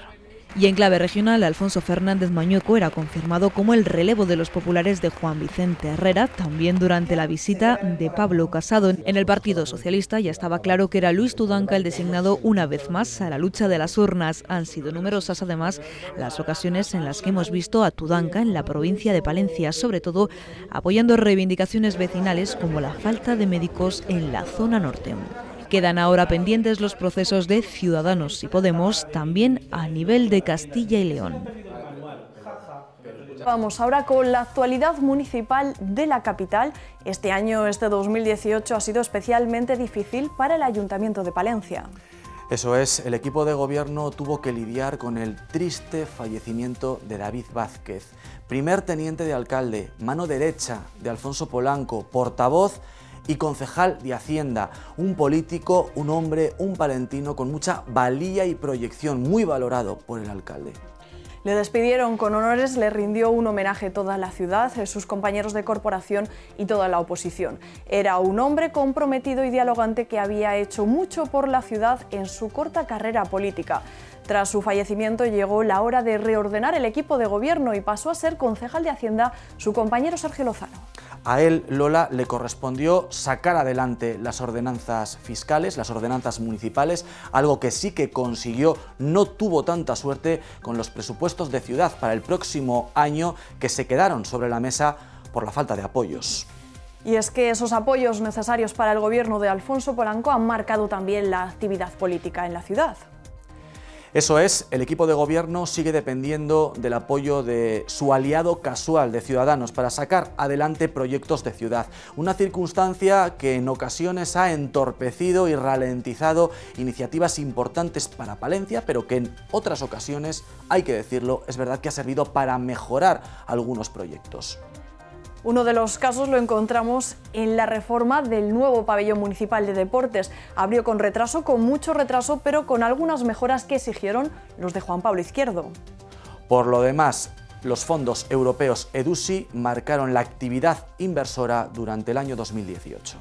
Y en clave regional, Alfonso Fernández Mañueco era confirmado como el relevo de los populares de Juan Vicente Herrera. También durante la visita de Pablo Casado en el Partido Socialista ya estaba claro que era Luis Tudanca el designado una vez más a la lucha de las urnas. Han sido numerosas además las ocasiones en las que hemos visto a Tudanca en la provincia de Palencia, sobre todo apoyando reivindicaciones vecinales como la falta de médicos en la zona norte. Quedan ahora pendientes los procesos de Ciudadanos y Podemos, también a nivel de Castilla y León. Vamos ahora con la actualidad municipal de la capital. Este año, este 2018, ha sido especialmente difícil para el Ayuntamiento de Palencia. Eso es, el equipo de gobierno tuvo que lidiar con el triste fallecimiento de David Vázquez, primer teniente de alcalde, mano derecha de Alfonso Polanco, portavoz y concejal de Hacienda, un político, un hombre, un palentino con mucha valía y proyección, muy valorado por el alcalde. Le despidieron con honores, le rindió un homenaje toda la ciudad, sus compañeros de corporación y toda la oposición. Era un hombre comprometido y dialogante que había hecho mucho por la ciudad en su corta carrera política. Tras su fallecimiento llegó la hora de reordenar el equipo de gobierno y pasó a ser concejal de Hacienda su compañero Sergio Lozano. A él, Lola, le correspondió sacar adelante las ordenanzas fiscales, las ordenanzas municipales, algo que sí que consiguió. No tuvo tanta suerte con los presupuestos de ciudad para el próximo año, que se quedaron sobre la mesa por la falta de apoyos. Y es que esos apoyos necesarios para el gobierno de Alfonso Polanco han marcado también la actividad política en la ciudad. Eso es, el equipo de gobierno sigue dependiendo del apoyo de su aliado casual de Ciudadanos para sacar adelante proyectos de ciudad. Una circunstancia que en ocasiones ha entorpecido y ralentizado iniciativas importantes para Palencia, pero que en otras ocasiones, hay que decirlo, es verdad que ha servido para mejorar algunos proyectos. Uno de los casos lo encontramos en la reforma del nuevo pabellón municipal de deportes. Abrió con retraso, con mucho retraso, pero con algunas mejoras que exigieron los de Juan Pablo Izquierdo. Por lo demás, los fondos europeos EDUSI marcaron la actividad inversora durante el año 2018.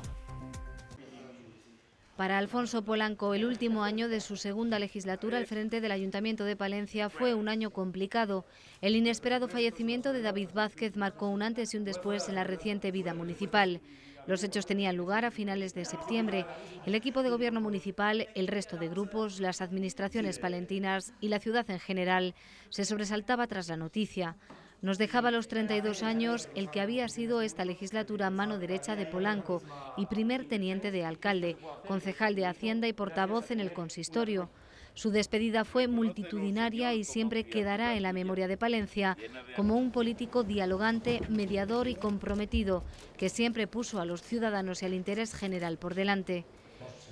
Para Alfonso Polanco, el último año de su segunda legislatura al frente del Ayuntamiento de Palencia fue un año complicado. El inesperado fallecimiento de David Vázquez marcó un antes y un después en la reciente vida municipal. Los hechos tenían lugar a finales de septiembre. El equipo de gobierno municipal, el resto de grupos, las administraciones palentinas y la ciudad en general se sobresaltaba tras la noticia. Nos dejaba a los 32 años el que había sido esta legislatura mano derecha de Polanco y primer teniente de alcalde, concejal de Hacienda y portavoz en el consistorio. Su despedida fue multitudinaria y siempre quedará en la memoria de Palencia como un político dialogante, mediador y comprometido, que siempre puso a los ciudadanos y al interés general por delante.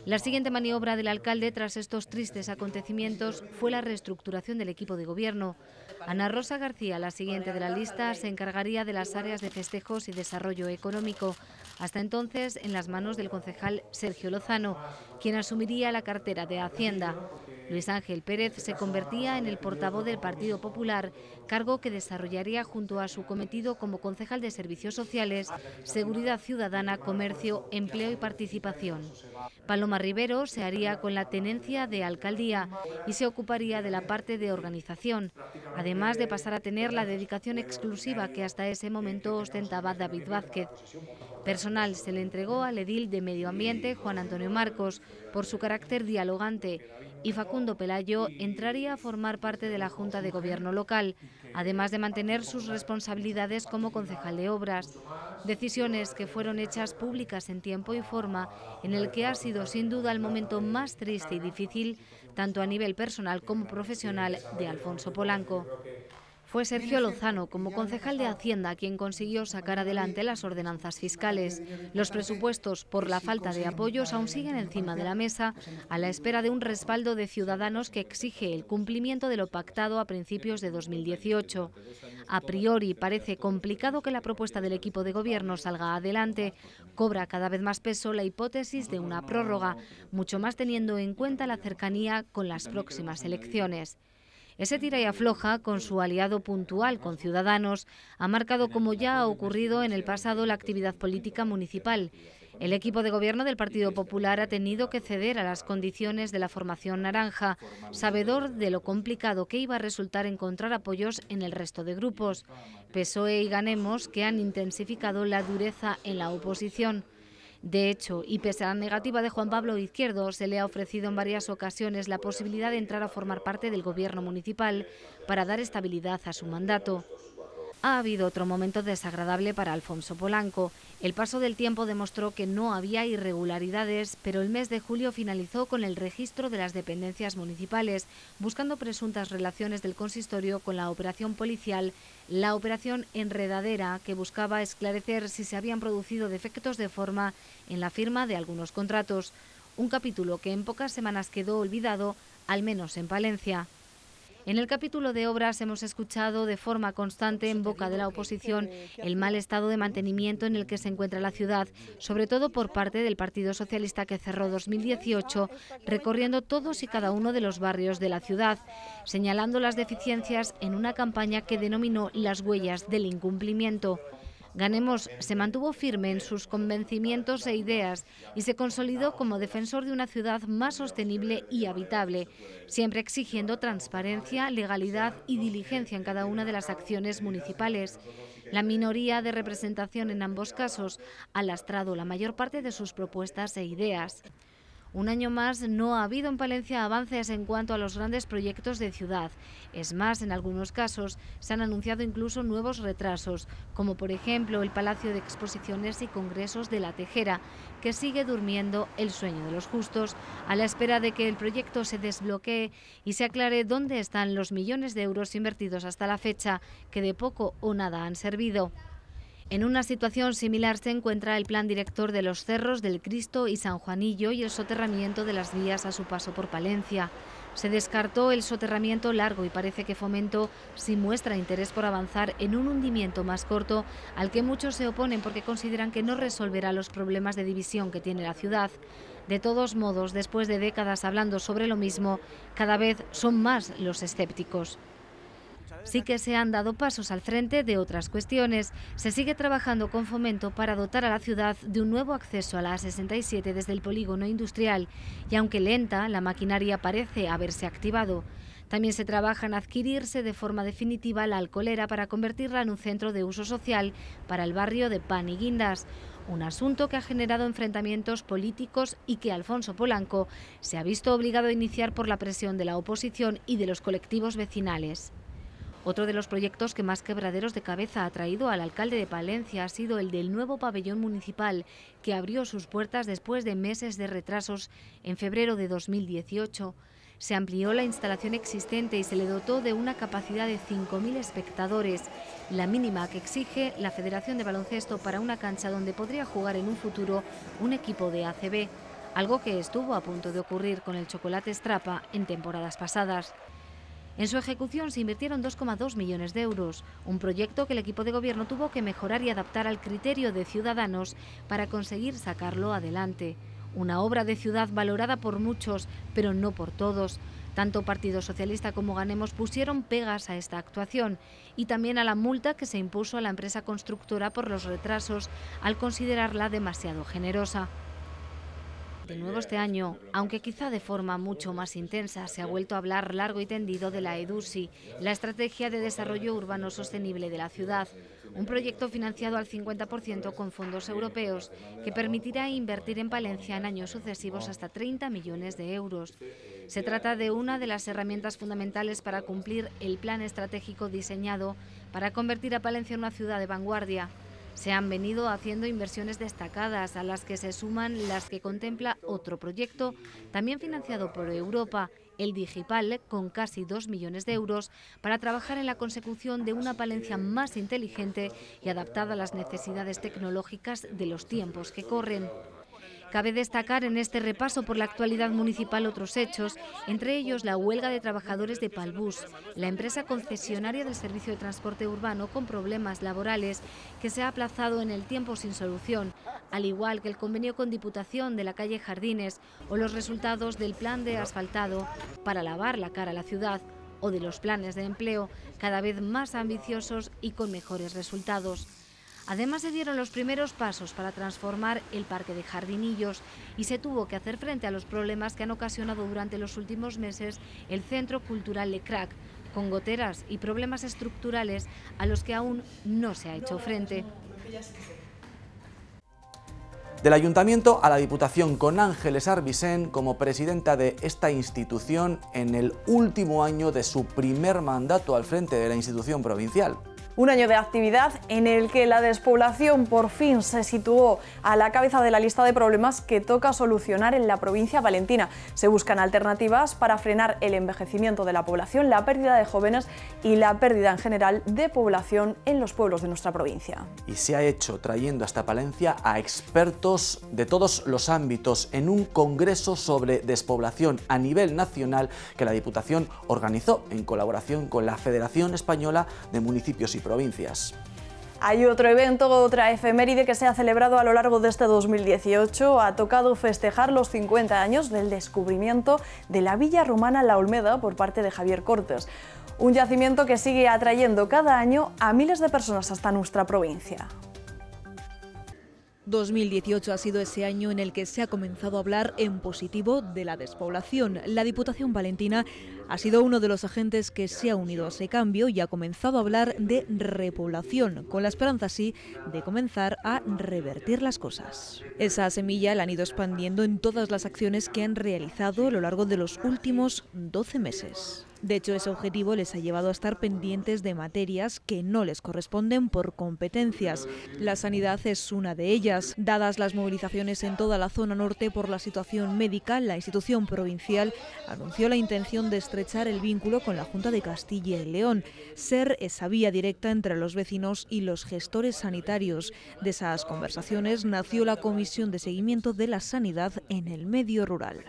La siguiente maniobra del alcalde tras estos tristes acontecimientos fue la reestructuración del equipo de gobierno. Ana Rosa García, la siguiente de la lista, se encargaría de las áreas de festejos y desarrollo económico, hasta entonces en las manos del concejal Sergio Lozano, quien asumiría la cartera de Hacienda. Luis Ángel Pérez se convertía en el portavoz del Partido Popular, cargo que desarrollaría junto a su cometido como concejal de Servicios Sociales, Seguridad Ciudadana, Comercio, Empleo y Participación. Paloma Rivero se haría con la tenencia de alcaldía y se ocuparía de la parte de organización, además de pasar a tener la dedicación exclusiva que hasta ese momento ostentaba David Vázquez. Personal se le entregó al edil de Medio Ambiente, Juan Antonio Marcos, por su carácter dialogante, y Facundo Pelayo entraría a formar parte de la Junta de Gobierno local, además de mantener sus responsabilidades como concejal de obras. Decisiones que fueron hechas públicas en tiempo y forma, en el que ha sido sin duda el momento más triste y difícil, tanto a nivel personal como profesional, de Alfonso Polanco. Fue Sergio Lozano, como concejal de Hacienda, quien consiguió sacar adelante las ordenanzas fiscales. Los presupuestos, por la falta de apoyos, aún siguen encima de la mesa, a la espera de un respaldo de Ciudadanos que exige el cumplimiento de lo pactado a principios de 2018. A priori, parece complicado que la propuesta del equipo de gobierno salga adelante. Cobra cada vez más peso la hipótesis de una prórroga, mucho más teniendo en cuenta la cercanía con las próximas elecciones. Ese tira y afloja con su aliado puntual, con Ciudadanos, ha marcado, como ya ha ocurrido en el pasado, la actividad política municipal. El equipo de gobierno del Partido Popular ha tenido que ceder a las condiciones de la formación naranja, sabedor de lo complicado que iba a resultar encontrar apoyos en el resto de grupos. PSOE y Ganemos, que han intensificado la dureza en la oposición. De hecho, y pese a la negativa de Juan Pablo Izquierdo, se le ha ofrecido en varias ocasiones la posibilidad de entrar a formar parte del gobierno municipal para dar estabilidad a su mandato. Ha habido otro momento desagradable para Alfonso Polanco. El paso del tiempo demostró que no había irregularidades, pero el mes de julio finalizó con el registro de las dependencias municipales, buscando presuntas relaciones del consistorio con la operación policial, la operación Enredadera, que buscaba esclarecer si se habían producido defectos de forma en la firma de algunos contratos. un capítulo que en pocas semanas quedó olvidado, al menos en Palencia. En el capítulo de obras hemos escuchado de forma constante en boca de la oposición el mal estado de mantenimiento en el que se encuentra la ciudad, sobre todo por parte del Partido Socialista, que cerró 2018 recorriendo todos y cada uno de los barrios de la ciudad, señalando las deficiencias en una campaña que denominó las huellas del incumplimiento. Ganemos se mantuvo firme en sus convencimientos e ideas y se consolidó como defensor de una ciudad más sostenible y habitable, siempre exigiendo transparencia, legalidad y diligencia en cada una de las acciones municipales. La minoría de representación en ambos casos ha lastrado la mayor parte de sus propuestas e ideas. Un año más no ha habido en Palencia avances en cuanto a los grandes proyectos de ciudad. Es más, en algunos casos se han anunciado incluso nuevos retrasos, como por ejemplo el Palacio de Exposiciones y Congresos de La Tejera, que sigue durmiendo el sueño de los justos, a la espera de que el proyecto se desbloquee y se aclare dónde están los millones de euros invertidos hasta la fecha, que de poco o nada han servido. En una situación similar se encuentra el plan director de los Cerros del Cristo y San Juanillo y el soterramiento de las vías a su paso por Palencia. Se descartó el soterramiento largo y parece que Fomento sí muestra interés por avanzar en un hundimiento más corto, al que muchos se oponen porque consideran que no resolverá los problemas de división que tiene la ciudad. De todos modos, después de décadas hablando sobre lo mismo, cada vez son más los escépticos. Sí que se han dado pasos al frente de otras cuestiones. Se sigue trabajando con Fomento para dotar a la ciudad de un nuevo acceso a la A67 desde el polígono industrial y, aunque lenta, la maquinaria parece haberse activado. También se trabaja en adquirirse de forma definitiva la Alcolera para convertirla en un centro de uso social para el barrio de Pan y Guindas, un asunto que ha generado enfrentamientos políticos y que Alfonso Polanco se ha visto obligado a iniciar por la presión de la oposición y de los colectivos vecinales. Otro de los proyectos que más quebraderos de cabeza ha traído al alcalde de Palencia ha sido el del nuevo pabellón municipal, que abrió sus puertas después de meses de retrasos en febrero de 2018. Se amplió la instalación existente y se le dotó de una capacidad de 5.000 espectadores, la mínima que exige la Federación de Baloncesto para una cancha donde podría jugar en un futuro un equipo de ACB, algo que estuvo a punto de ocurrir con el Chocolate Estrapa en temporadas pasadas. En su ejecución se invirtieron 2,2 millones de euros, un proyecto que el equipo de gobierno tuvo que mejorar y adaptar al criterio de Ciudadanos para conseguir sacarlo adelante. Una obra de ciudad valorada por muchos, pero no por todos. Tanto Partido Socialista como Ganemos pusieron pegas a esta actuación y también a la multa que se impuso a la empresa constructora por los retrasos al considerarla demasiado generosa. De nuevo este año, aunque quizá de forma mucho más intensa, se ha vuelto a hablar largo y tendido de la EDUSI, la Estrategia de Desarrollo Urbano Sostenible de la ciudad, un proyecto financiado al 50% con fondos europeos que permitirá invertir en Palencia en años sucesivos hasta 30 millones de euros. Se trata de una de las herramientas fundamentales para cumplir el plan estratégico diseñado para convertir a Palencia en una ciudad de vanguardia. Se han venido haciendo inversiones destacadas, a las que se suman las que contempla otro proyecto, también financiado por Europa, el Digipal, con casi 2 millones de euros, para trabajar en la consecución de una Palencia más inteligente y adaptada a las necesidades tecnológicas de los tiempos que corren. Cabe destacar en este repaso por la actualidad municipal otros hechos, entre ellos la huelga de trabajadores de Palbus, la empresa concesionaria del servicio de transporte urbano con problemas laborales que se ha aplazado en el tiempo sin solución, al igual que el convenio con Diputación de la calle Jardines o los resultados del plan de asfaltado para lavar la cara a la ciudad o de los planes de empleo cada vez más ambiciosos y con mejores resultados. Además, se dieron los primeros pasos para transformar el Parque de Jardinillos y se tuvo que hacer frente a los problemas que han ocasionado durante los últimos meses el Centro Cultural Lecrac, con goteras y problemas estructurales a los que aún no se ha hecho frente. Del Ayuntamiento a la Diputación, con Ángeles Arbisén como presidenta de esta institución en el último año de su primer mandato al frente de la institución provincial. Un año de actividad en el que la despoblación por fin se situó a la cabeza de la lista de problemas que toca solucionar en la provincia valentina. Se buscan alternativas para frenar el envejecimiento de la población, la pérdida de jóvenes y la pérdida en general de población en los pueblos de nuestra provincia. Y se ha hecho trayendo hasta Palencia a expertos de todos los ámbitos en un congreso sobre despoblación a nivel nacional que la Diputación organizó en colaboración con la Federación Española de Municipios y Provincias. Hay otro evento, otra efeméride que se ha celebrado a lo largo de este 2018. Ha tocado festejar los 50 años del descubrimiento de la villa romana La Olmeda por parte de Javier Cortes. Un yacimiento que sigue atrayendo cada año a miles de personas hasta nuestra provincia. 2018 ha sido ese año en el que se ha comenzado a hablar en positivo de la despoblación. La Diputación valentina ha sido uno de los agentes que se ha unido a ese cambio y ha comenzado a hablar de repoblación, con la esperanza así de comenzar a revertir las cosas. Esa semilla la han ido expandiendo en todas las acciones que han realizado a lo largo de los últimos 12 meses. De hecho, ese objetivo les ha llevado a estar pendientes de materias que no les corresponden por competencias. La sanidad es una de ellas. Dadas las movilizaciones en toda la zona norte por la situación médica, la institución provincial anunció la intención de estrechar el vínculo con la Junta de Castilla y León, ser esa vía directa entre los vecinos y los gestores sanitarios. De esas conversaciones nació la Comisión de Seguimiento de la Sanidad en el Medio Rural.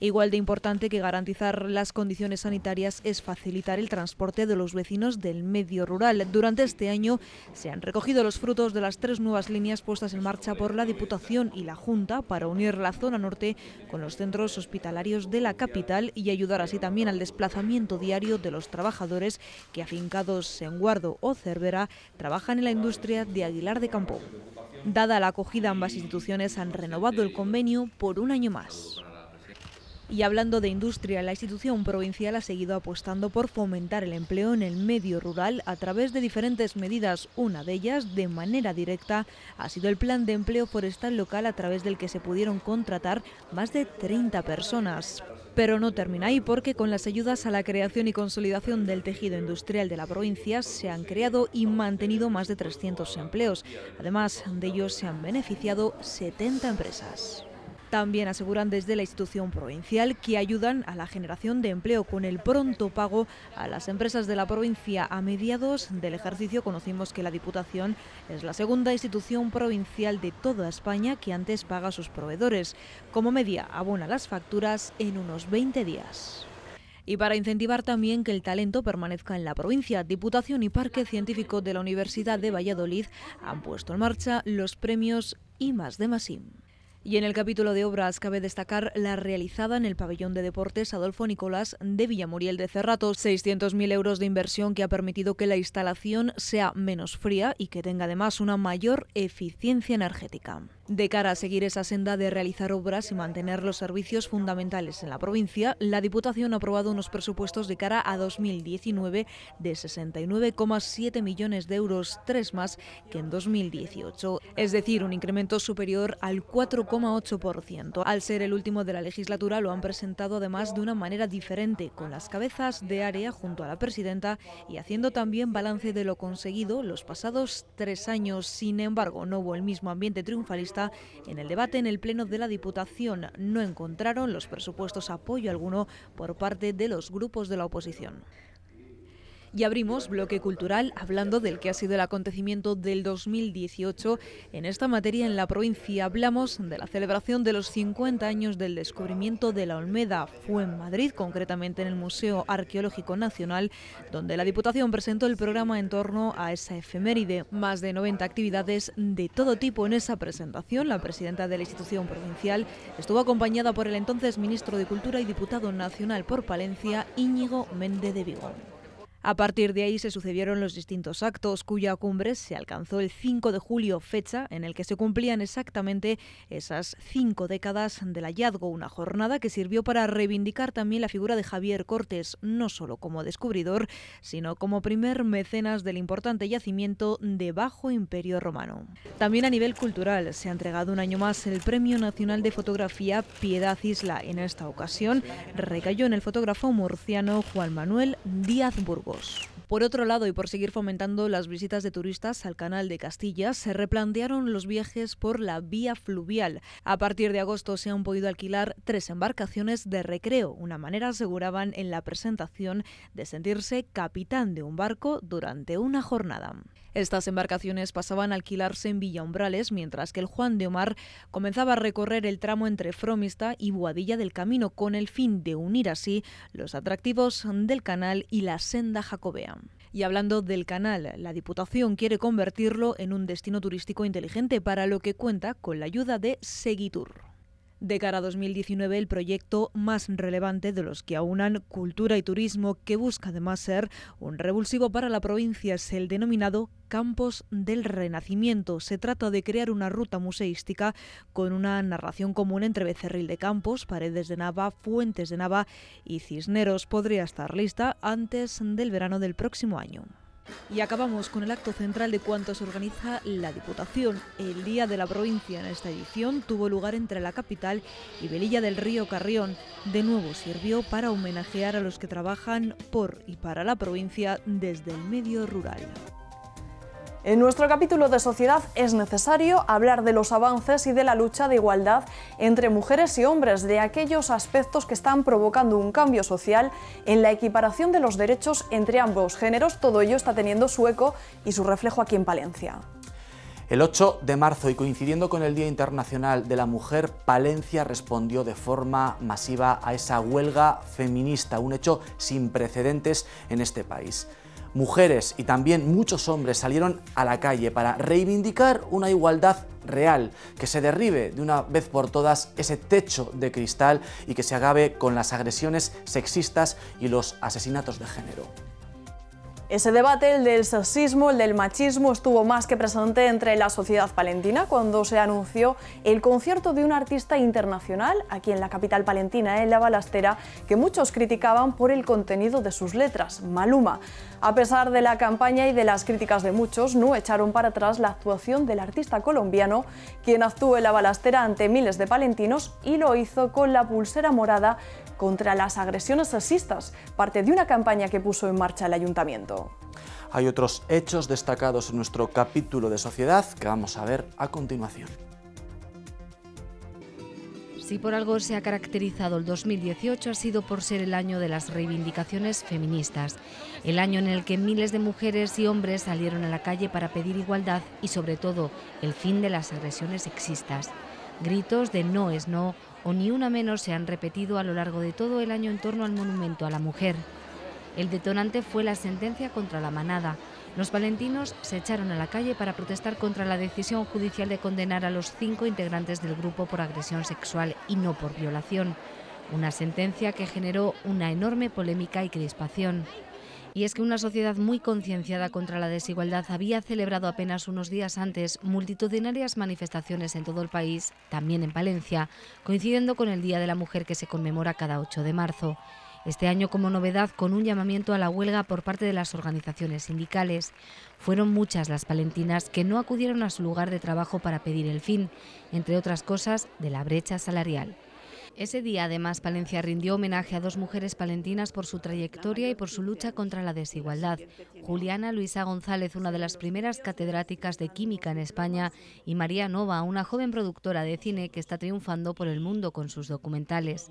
Igual de importante que garantizar las condiciones sanitarias es facilitar el transporte de los vecinos del medio rural. Durante este año se han recogido los frutos de las 3 nuevas líneas puestas en marcha por la Diputación y la Junta para unir la zona norte con los centros hospitalarios de la capital y ayudar así también al desplazamiento diario de los trabajadores que, afincados en Guardo o Cervera, trabajan en la industria de Aguilar de Campo. Dada la acogida, ambas instituciones han renovado el convenio por un año más. Y hablando de industria, la institución provincial ha seguido apostando por fomentar el empleo en el medio rural a través de diferentes medidas. Una de ellas, de manera directa, ha sido el plan de empleo forestal local a través del que se pudieron contratar más de 30 personas. Pero no termina ahí, porque con las ayudas a la creación y consolidación del tejido industrial de la provincia se han creado y mantenido más de 300 empleos. Además de ellos se han beneficiado 70 empresas. También aseguran desde la institución provincial que ayudan a la generación de empleo con el pronto pago a las empresas de la provincia. A mediados del ejercicio conocimos que la Diputación es la segunda institución provincial de toda España que antes paga a sus proveedores. Como media abona las facturas en unos 20 días. Y para incentivar también que el talento permanezca en la provincia, Diputación y Parque Científico de la Universidad de Valladolid han puesto en marcha los premios I+D+I. Y en el capítulo de obras cabe destacar la realizada en el pabellón de deportes Adolfo Nicolás de Villamuriel de Cerrato, 600.000 euros de inversión que ha permitido que la instalación sea menos fría y que tenga además una mayor eficiencia energética. De cara a seguir esa senda de realizar obras y mantener los servicios fundamentales en la provincia, la Diputación ha aprobado unos presupuestos de cara a 2019 de 69,7 millones de euros, 3 más que en 2018, es decir, un incremento superior al 4,8%. Al ser el último de la legislatura, lo han presentado además de una manera diferente, con las cabezas de área junto a la presidenta y haciendo también balance de lo conseguido los pasados 3 años. Sin embargo, no hubo el mismo ambiente triunfalista en el debate en el Pleno de la Diputación. No encontraron los presupuestos apoyo alguno por parte de los grupos de la oposición. Y abrimos bloque cultural hablando del que ha sido el acontecimiento del 2018 en esta materia en la provincia. Hablamos de la celebración de los 50 años del descubrimiento de la Olmeda. Fue en Madrid, concretamente en el Museo Arqueológico Nacional, donde la Diputación presentó el programa en torno a esa efeméride. Más de 90 actividades de todo tipo en esa presentación. La presidenta de la institución provincial estuvo acompañada por el entonces ministro de Cultura y diputado nacional por Palencia, Íñigo Méndez de Vigo. A partir de ahí se sucedieron los distintos actos, cuya cumbre se alcanzó el 5 de julio, fecha en el que se cumplían exactamente esas 5 décadas del hallazgo, una jornada que sirvió para reivindicar también la figura de Javier Cortes, no solo como descubridor, sino como primer mecenas del importante yacimiento de Bajo Imperio Romano. También a nivel cultural se ha entregado un año más el Premio Nacional de Fotografía Piedad Isla. En esta ocasión recayó en el fotógrafo murciano Juan Manuel Díaz Burgos. Por otro lado, y por seguir fomentando las visitas de turistas al Canal de Castilla, se replantearon los viajes por la vía fluvial. A partir de agosto se han podido alquilar 3 embarcaciones de recreo, una manera, aseguraban en la presentación, de sentirse capitán de un barco durante una jornada. Estas embarcaciones pasaban a alquilarse en Villaumbrales, mientras que el Juan de Omar comenzaba a recorrer el tramo entre Fromista y Boadilla del Camino, con el fin de unir así los atractivos del canal y la senda jacobea. Y hablando del canal, la Diputación quiere convertirlo en un destino turístico inteligente, para lo que cuenta con la ayuda de Seguitur. De cara a 2019, el proyecto más relevante de los que aunan cultura y turismo, que busca además ser un revulsivo para la provincia, es el denominado Campos del Renacimiento. Se trata de crear una ruta museística con una narración común entre Becerril de Campos, Paredes de Nava, Fuentes de Nava y Cisneros. Podría estar lista antes del verano del próximo año. Y acabamos con el acto central de cuanto se organiza la Diputación. El Día de la Provincia en esta edición tuvo lugar entre la capital y Velilla del Río Carrión. De nuevo sirvió para homenajear a los que trabajan por y para la provincia desde el medio rural. En nuestro capítulo de Sociedad es necesario hablar de los avances y de la lucha de igualdad entre mujeres y hombres, de aquellos aspectos que están provocando un cambio social en la equiparación de los derechos entre ambos géneros. Todo ello está teniendo su eco y su reflejo aquí en Palencia. El 8 de marzo, y coincidiendo con el Día Internacional de la Mujer, Palencia respondió de forma masiva a esa huelga feminista, un hecho sin precedentes en este país. Mujeres y también muchos hombres salieron a la calle para reivindicar una igualdad real, que se derribe de una vez por todas ese techo de cristal y que se acabe con las agresiones sexistas y los asesinatos de género. Ese debate, el del sexismo, el del machismo, estuvo más que presente entre la sociedad palentina cuando se anunció el concierto de un artista internacional aquí en la capital palentina, en La Balastera, que muchos criticaban por el contenido de sus letras, Maluma. A pesar de la campaña y de las críticas de muchos, no echaron para atrás la actuación del artista colombiano, quien actuó en La Balastera ante miles de palentinos y lo hizo con la pulsera morada contra las agresiones sexistas, parte de una campaña que puso en marcha el ayuntamiento. Hay otros hechos destacados en nuestro capítulo de Sociedad que vamos a ver a continuación. Si por algo se ha caracterizado el 2018 ha sido por ser el año de las reivindicaciones feministas, el año en el que miles de mujeres y hombres salieron a la calle para pedir igualdad y sobre todo el fin de las agresiones sexistas. Gritos de no es no o ni una menos se han repetido a lo largo de todo el año en torno al monumento a la mujer. El detonante fue la sentencia contra la manada. Los palentinos se echaron a la calle para protestar contra la decisión judicial de condenar a los 5 integrantes del grupo por agresión sexual y no por violación. Una sentencia que generó una enorme polémica y crispación. Y es que una sociedad muy concienciada contra la desigualdad había celebrado apenas unos días antes multitudinarias manifestaciones en todo el país, también en Palencia, coincidiendo con el Día de la Mujer que se conmemora cada 8 de marzo. Este año como novedad con un llamamiento a la huelga por parte de las organizaciones sindicales. Fueron muchas las palentinas que no acudieron a su lugar de trabajo para pedir el fin, entre otras cosas, de la brecha salarial. Ese día, además, Palencia rindió homenaje a 2 mujeres palentinas por su trayectoria y por su lucha contra la desigualdad. Juliana Luisa González, una de las primeras catedráticas de química en España, y María Nova, una joven productora de cine que está triunfando por el mundo con sus documentales.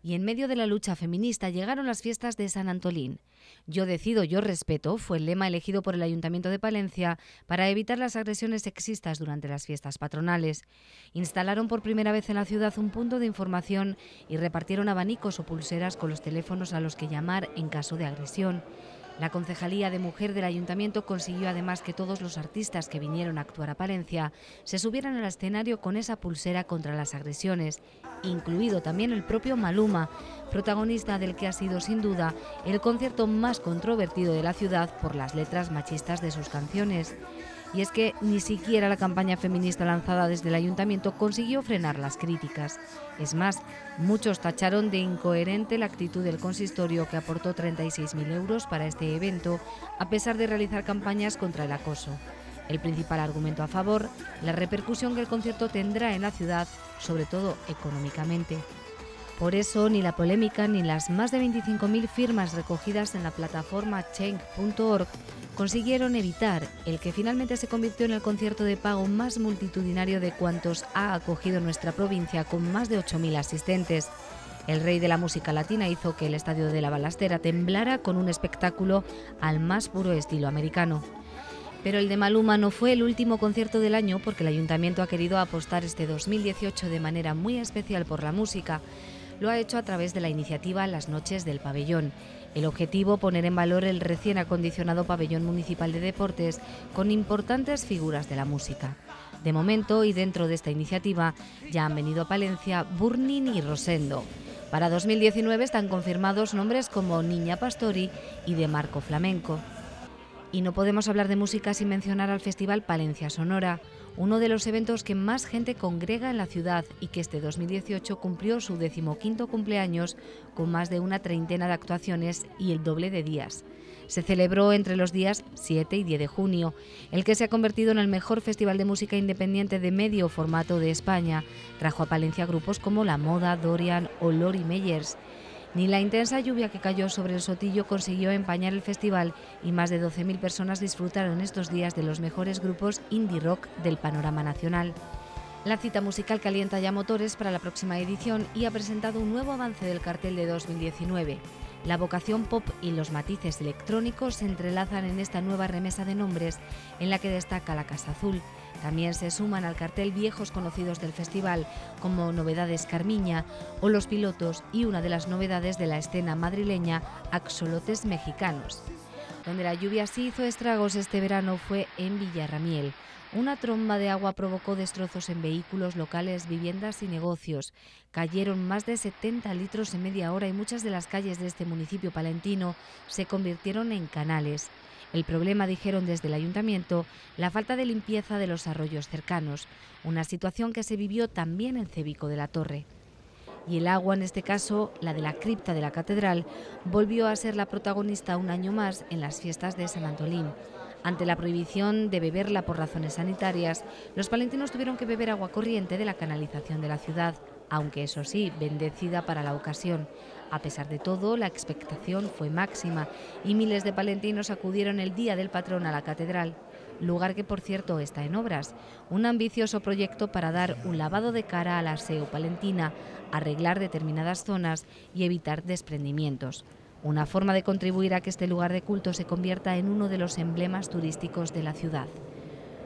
Y en medio de la lucha feminista llegaron las fiestas de San Antolín. Yo decido, yo respeto fue el lema elegido por el Ayuntamiento de Palencia para evitar las agresiones sexistas durante las fiestas patronales. Instalaron por primera vez en la ciudad un punto de información y repartieron abanicos o pulseras con los teléfonos a los que llamar en caso de agresión. La Concejalía de Mujer del Ayuntamiento consiguió además que todos los artistas que vinieron a actuar a Palencia se subieran al escenario con esa pulsera contra las agresiones, incluido también el propio Maluma, protagonista del que ha sido sin duda el concierto más controvertido de la ciudad por las letras machistas de sus canciones. Y es que ni siquiera la campaña feminista lanzada desde el Ayuntamiento consiguió frenar las críticas. Es más, muchos tacharon de incoherente la actitud del consistorio que aportó 36.000 euros para este evento, a pesar de realizar campañas contra el acoso. El principal argumento a favor, la repercusión que el concierto tendrá en la ciudad, sobre todo económicamente. Por eso, ni la polémica ni las más de 25.000 firmas recogidas en la plataforma change.org consiguieron evitar el que finalmente se convirtió en el concierto de pago más multitudinario de cuantos ha acogido nuestra provincia, con más de 8.000 asistentes. El rey de la música latina hizo que el estadio de la Balastera temblara con un espectáculo al más puro estilo americano. Pero el de Maluma no fue el último concierto del año, porque el ayuntamiento ha querido apostar este 2018 de manera muy especial por la música. Lo ha hecho a través de la iniciativa Las Noches del Pabellón. El objetivo, poner en valor el recién acondicionado Pabellón Municipal de Deportes con importantes figuras de la música. De momento, y dentro de esta iniciativa, ya han venido a Palencia Burning y Rosendo. Para 2019 están confirmados nombres como Niña Pastori y de Marco Flamenco. Y no podemos hablar de música sin mencionar al Festival Palencia Sonora, uno de los eventos que más gente congrega en la ciudad y que este 2018 cumplió su 15º cumpleaños con más de una treintena de actuaciones y el doble de días. Se celebró entre los días 7 y 10 de junio, el que se ha convertido en el mejor festival de música independiente de medio formato de España. Trajo a Palencia grupos como La Moda, Dorian o Lori Meyers. Ni la intensa lluvia que cayó sobre el Sotillo consiguió empañar el festival y más de 12.000 personas disfrutaron estos días de los mejores grupos indie rock del panorama nacional. La cita musical calienta ya motores para la próxima edición y ha presentado un nuevo avance del cartel de 2019. La vocación pop y los matices electrónicos se entrelazan en esta nueva remesa de nombres en la que destaca la Casa Azul. También se suman al cartel viejos conocidos del festival, como Novedades Carmiña o Los Pilotos, y una de las novedades de la escena madrileña, Axolotes Mexicanos. Donde la lluvia sí hizo estragos este verano fue en Villarramiel. Una tromba de agua provocó destrozos en vehículos locales, viviendas y negocios. Cayeron más de 70 litros en media hora y muchas de las calles de este municipio palentino se convirtieron en canales. El problema, dijeron desde el ayuntamiento, la falta de limpieza de los arroyos cercanos, una situación que se vivió también en Cévico de la Torre. Y el agua, en este caso la de la cripta de la catedral, volvió a ser la protagonista un año más en las fiestas de San Antolín. Ante la prohibición de beberla por razones sanitarias, los palentinos tuvieron que beber agua corriente de la canalización de la ciudad, aunque eso sí, bendecida para la ocasión. A pesar de todo, la expectación fue máxima y miles de palentinos acudieron el día del patrón a la catedral, lugar que por cierto está en obras, un ambicioso proyecto para dar un lavado de cara a la aseo palentina, arreglar determinadas zonas y evitar desprendimientos. Una forma de contribuir a que este lugar de culto se convierta en uno de los emblemas turísticos de la ciudad.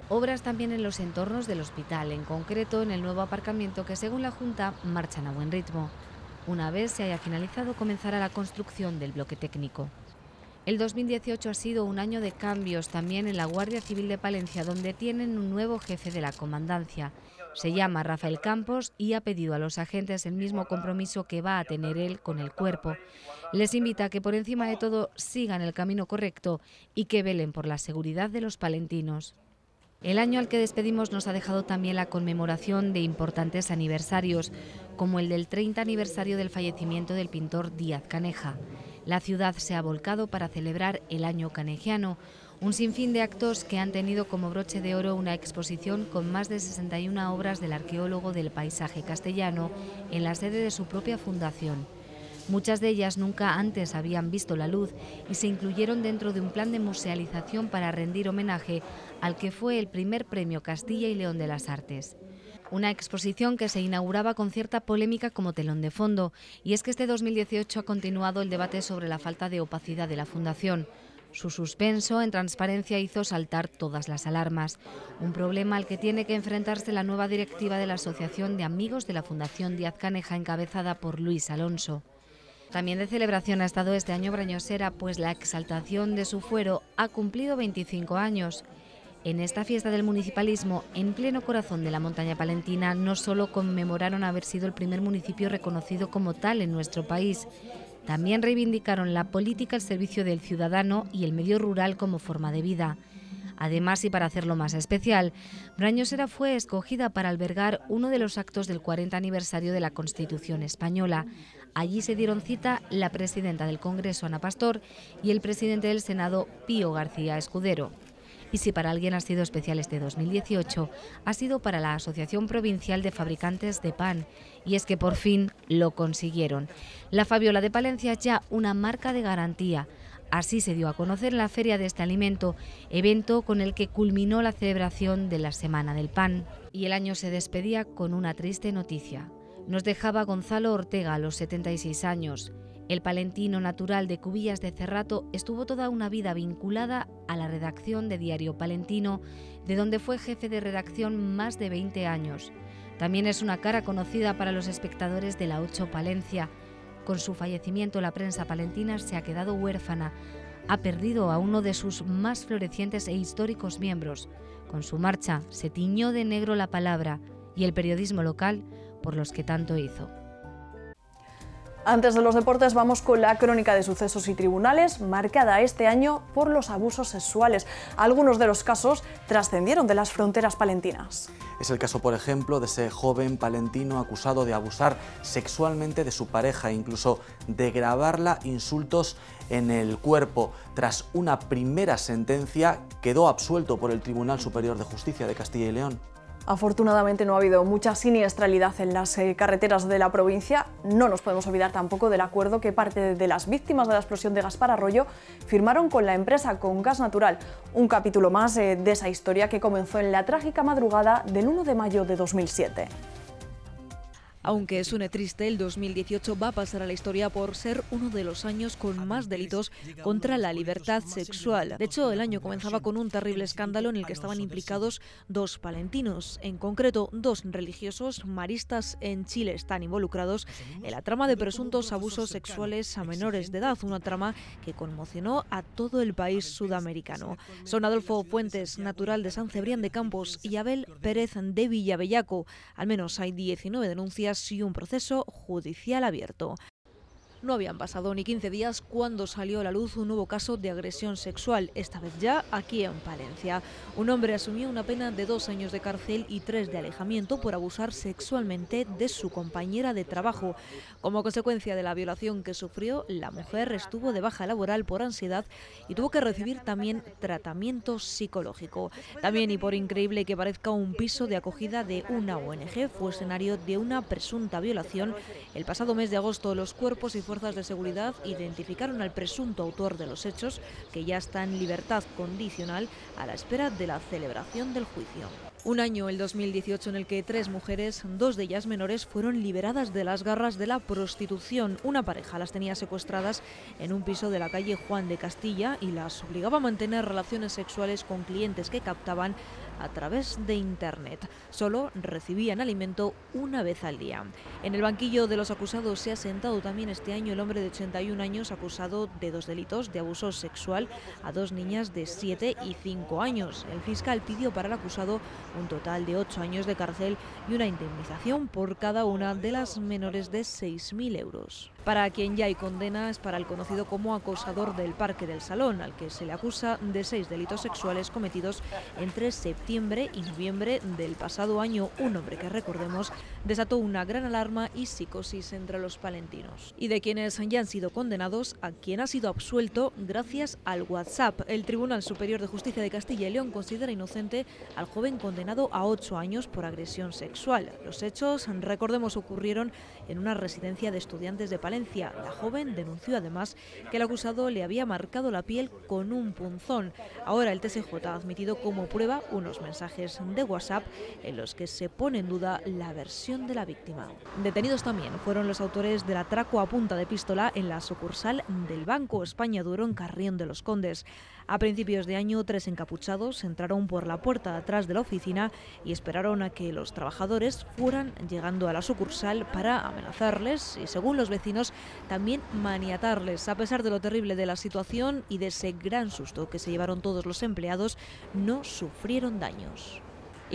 Obras también en los entornos del hospital, en concreto en el nuevo aparcamiento que, según la Junta, marchan a buen ritmo. Una vez se haya finalizado, comenzará la construcción del bloque técnico. El 2018 ha sido un año de cambios también en la Guardia Civil de Palencia, donde tienen un nuevo jefe de la comandancia. Se llama Rafael Campos y ha pedido a los agentes el mismo compromiso que va a tener él con el cuerpo. Les invita a que por encima de todo sigan el camino correcto y que velen por la seguridad de los palentinos. El año al que despedimos nos ha dejado también la conmemoración de importantes aniversarios, como el del 30 aniversario del fallecimiento del pintor Díaz Caneja. La ciudad se ha volcado para celebrar el año canejiano, un sinfín de actos que han tenido como broche de oro una exposición con más de 61 obras del arqueólogo del paisaje castellano en la sede de su propia fundación. Muchas de ellas nunca antes habían visto la luz y se incluyeron dentro de un plan de musealización para rendir homenaje al que fue el primer premio Castilla y León de las Artes. Una exposición que se inauguraba con cierta polémica como telón de fondo, y es que este 2018 ha continuado el debate sobre la falta de opacidad de la Fundación. Su suspenso en transparencia hizo saltar todas las alarmas, un problema al que tiene que enfrentarse la nueva directiva de la Asociación de Amigos de la Fundación Díaz Caneja, encabezada por Luis Alonso. También de celebración ha estado este año Brañosera, pues la exaltación de su fuero ha cumplido 25 años. En esta fiesta del municipalismo, en pleno corazón de la montaña palentina, no solo conmemoraron haber sido el primer municipio reconocido como tal en nuestro país, también reivindicaron la política al servicio del ciudadano y el medio rural como forma de vida. Además, y para hacerlo más especial, Brañosera fue escogida para albergar uno de los actos del 40 aniversario de la Constitución española. Allí se dieron cita la presidenta del Congreso, Ana Pastor, y el presidente del Senado, Pío García Escudero. Y si para alguien ha sido especial este 2018, ha sido para la Asociación Provincial de Fabricantes de Pan. Y es que por fin lo consiguieron. La Fabiola de Palencia es ya una marca de garantía. Así se dio a conocer en la Feria de este alimento, evento con el que culminó la celebración de la Semana del Pan. Y el año se despedía con una triste noticia. Nos dejaba Gonzalo Ortega a los 76 años. El palentino natural de Cubillas de Cerrato estuvo toda una vida vinculada a la redacción de Diario Palentino, de donde fue jefe de redacción más de 20 años. También es una cara conocida para los espectadores de la 8 Palencia. Con su fallecimiento, la prensa palentina se ha quedado huérfana. Ha perdido a uno de sus más florecientes e históricos miembros. Con su marcha se tiñó de negro la palabra y el periodismo local por los que tanto hizo. Antes de los deportes vamos con la crónica de sucesos y tribunales, marcada este año por los abusos sexuales. Algunos de los casos trascendieron de las fronteras palentinas. Es el caso, por ejemplo, de ese joven palentino acusado de abusar sexualmente de su pareja e incluso de grabarla insultos en el cuerpo. Tras una primera sentencia, quedó absuelto por el Tribunal Superior de Justicia de Castilla y León. Afortunadamente no ha habido mucha siniestralidad en las carreteras de la provincia. No nos podemos olvidar tampoco del acuerdo que parte de las víctimas de la explosión de Gaspar Arroyo firmaron con la empresa Con Gas Natural. Un capítulo más de esa historia que comenzó en la trágica madrugada del 1 de mayo de 2007. Aunque suene triste, el 2018 va a pasar a la historia por ser uno de los años con más delitos contra la libertad sexual. De hecho, el año comenzaba con un terrible escándalo en el que estaban implicados 2 palentinos. En concreto, 2 religiosos maristas en Chile están involucrados en la trama de presuntos abusos sexuales a menores de edad, una trama que conmocionó a todo el país sudamericano. Son Adolfo Fuentes, natural de San Cebrián de Campos, y Abel Pérez de Villabellaco. Al menos hay 19 denuncias y un proceso judicial abierto. No habían pasado ni 15 días cuando salió a la luz un nuevo caso de agresión sexual, esta vez ya aquí en Palencia. Un hombre asumió una pena de 2 años de cárcel y 3 de alejamiento por abusar sexualmente de su compañera de trabajo. Como consecuencia de la violación que sufrió, la mujer estuvo de baja laboral por ansiedad y tuvo que recibir también tratamiento psicológico. También, y por increíble que parezca, un piso de acogida de una ONG fue escenario de una presunta violación. El pasado mes de agosto, los cuerpos y fuerzas de seguridad identificaron al presunto autor de los hechos, que ya está en libertad condicional a la espera de la celebración del juicio. Un año, el 2018, en el que 3 mujeres, 2 de ellas menores, fueron liberadas de las garras de la prostitución. Una pareja las tenía secuestradas en un piso de la calle Juan de Castilla y las obligaba a mantener relaciones sexuales con clientes que captaban a través de Internet. Solo recibían alimento una vez al día. En el banquillo de los acusados se ha sentado también este año el hombre de 81 años acusado de 2 delitos de abuso sexual a 2 niñas de 7 y 5 años. El fiscal pidió para el acusado un total de 8 años de cárcel y una indemnización por cada una de las menores de 6.000 euros. Para quien ya hay condena es para el conocido como acosador del Parque del Salón, al que se le acusa de 6 delitos sexuales cometidos entre septiembre y noviembre del pasado año. Un hombre que, recordemos, desató una gran alarma y psicosis entre los palentinos. Y de quienes ya han sido condenados, a quien ha sido absuelto gracias al WhatsApp. El Tribunal Superior de Justicia de Castilla y León considera inocente al joven condenado a 8 años por agresión sexual. Los hechos, recordemos, ocurrieron en una residencia de estudiantes de Palencia. La joven denunció además que el acusado le había marcado la piel con un punzón. Ahora el TSJ ha admitido como prueba unos mensajes de WhatsApp en los que se pone en duda la versión de la víctima. Detenidos también fueron los autores del atraco a punta de pistola en la sucursal del Banco España Duro en Carrión de los Condes. A principios de año, 3 encapuchados entraron por la puerta de atrás de la oficina y esperaron a que los trabajadores fueran llegando a la sucursal para amenazarles y, según los vecinos, también maniatarles. A pesar de lo terrible de la situación y de ese gran susto que se llevaron todos los empleados, no sufrieron daños.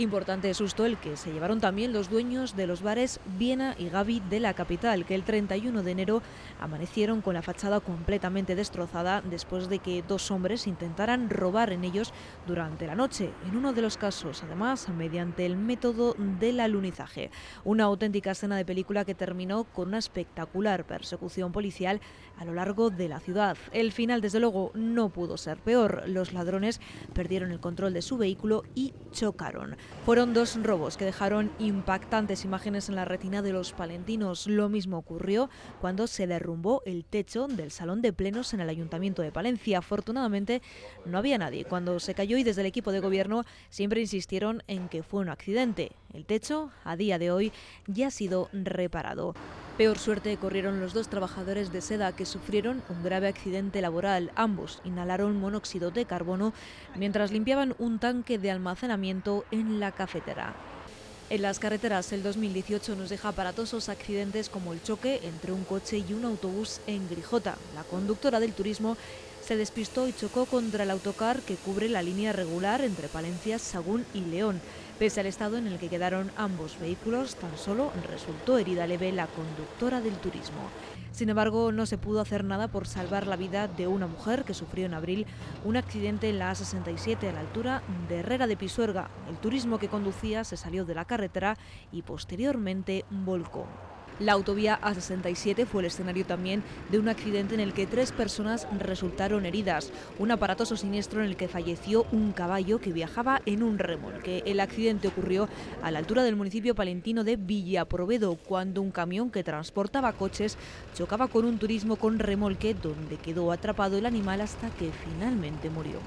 Importante susto el que se llevaron también los dueños de los bares Viena y Gavi de la capital, que el 31 de enero amanecieron con la fachada completamente destrozada después de que dos hombres intentaran robar en ellos durante la noche. En uno de los casos, además, mediante el método del alunizaje. Una auténtica escena de película que terminó con una espectacular persecución policial a lo largo de la ciudad. El final, desde luego, no pudo ser peor. Los ladrones perdieron el control de su vehículo y chocaron. Fueron dos robos que dejaron impactantes imágenes en la retina de los palentinos. Lo mismo ocurrió cuando se derrumbó el techo del salón de plenos en el Ayuntamiento de Palencia. Afortunadamente no había nadie cuando se cayó y desde el equipo de gobierno siempre insistieron en que fue un accidente. El techo, a día de hoy, ya ha sido reparado. Peor suerte corrieron los dos trabajadores de seda que sufrieron un grave accidente laboral. Ambos inhalaron monóxido de carbono mientras limpiaban un tanque de almacenamiento en la cafetera. En las carreteras, el 2018 nos deja aparatosos accidentes como el choque entre un coche y un autobús en Grijota. La conductora del turismo se despistó y chocó contra el autocar que cubre la línea regular entre Palencia, Sagún y León. Pese al estado en el que quedaron ambos vehículos, tan solo resultó herida leve la conductora del turismo. Sin embargo, no se pudo hacer nada por salvar la vida de una mujer que sufrió en abril un accidente en la A67 a la altura de Herrera de Pisuerga. El turismo que conducía se salió de la carretera y posteriormente volcó. La autovía A67 fue el escenario también de un accidente en el que 3 personas resultaron heridas. Un aparatoso siniestro en el que falleció un caballo que viajaba en un remolque. El accidente ocurrió a la altura del municipio palentino de Villaprovedo, cuando un camión que transportaba coches chocaba con un turismo con remolque, donde quedó atrapado el animal hasta que finalmente murió.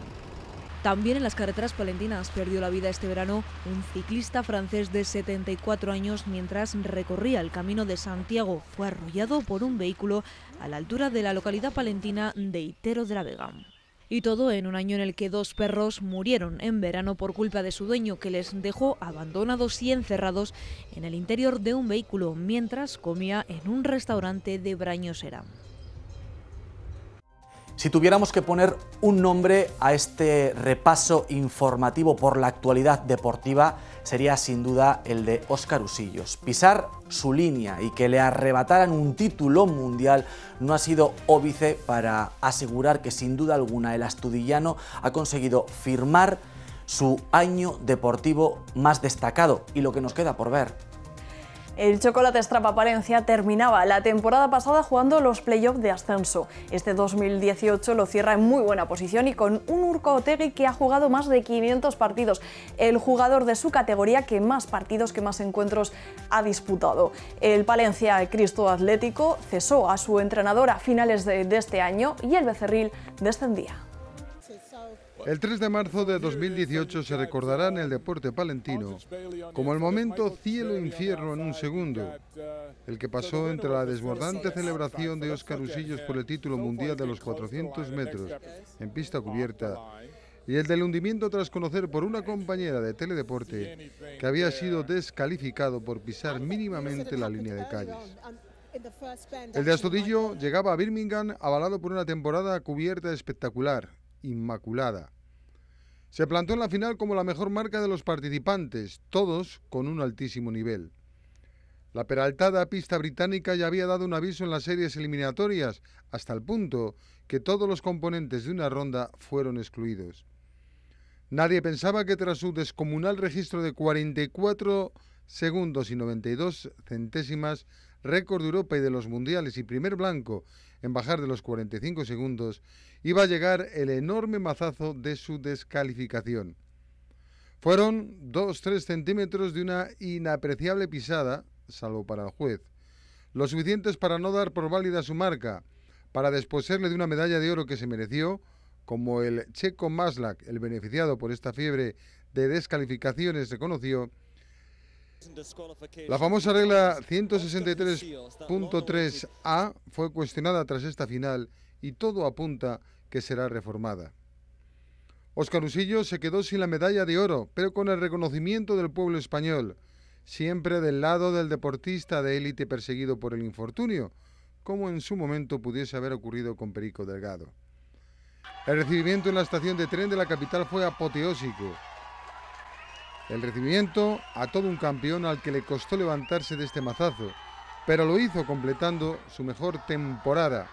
También en las carreteras palentinas perdió la vida este verano un ciclista francés de 74 años mientras recorría el Camino de Santiago. Fue arrollado por un vehículo a la altura de la localidad palentina de Itero de la Vega. Y todo en un año en el que 2 perros murieron en verano por culpa de su dueño, que les dejó abandonados y encerrados en el interior de un vehículo mientras comía en un restaurante de Brañosera. Si tuviéramos que poner un nombre a este repaso informativo por la actualidad deportiva, sería sin duda el de Óscar Usillos. Pisar su línea y que le arrebataran un título mundial no ha sido óbice para asegurar que sin duda alguna el astudillano ha conseguido firmar su año deportivo más destacado y lo que nos queda por ver. El Chocolate Estrapa Palencia terminaba la temporada pasada jugando los play-offs de ascenso. Este 2018 lo cierra en muy buena posición y con un Urko Otegi que ha jugado más de 500 partidos, el jugador de su categoría que más partidos, que más encuentros ha disputado. El Palencia Cristo Atlético cesó a su entrenador a finales de este año y el Becerril descendía. El 3 de marzo de 2018 se recordará en el deporte palentino como el momento cielo-infierno en un segundo, el que pasó entre la desbordante celebración de Óscar Usillos por el título mundial de los 400 metros en pista cubierta y el del hundimiento tras conocer por una compañera de Teledeporte que había sido descalificado por pisar mínimamente la línea de calles. El de Astudillo llegaba a Birmingham avalado por una temporada cubierta espectacular, inmaculada. Se plantó en la final como la mejor marca de los participantes, todos con un altísimo nivel. La peraltada pista británica ya había dado un aviso en las series eliminatorias, hasta el punto que todos los componentes de una ronda fueron excluidos. Nadie pensaba que tras su descomunal registro de 44 segundos y 92 centésimas, récord de Europa y de los mundiales y primer blanco en bajar de los 45 segundos, iba a llegar el enorme mazazo de su descalificación. Fueron 2-3 centímetros de una inapreciable pisada, salvo para el juez, lo suficientes para no dar por válida su marca, para desposeerle de una medalla de oro que se mereció, como el checo Maslak, el beneficiado por esta fiebre de descalificaciones, reconoció. La famosa regla 163.3a fue cuestionada tras esta final y todo apunta que será reformada. Óscar Usillos se quedó sin la medalla de oro, pero con el reconocimiento del pueblo español, siempre del lado del deportista de élite perseguido por el infortunio, como en su momento pudiese haber ocurrido con Perico Delgado. El recibimiento en la estación de tren de la capital fue apoteósico. El recibimiento a todo un campeón al que le costó levantarse de este mazazo, pero lo hizo completando su mejor temporada,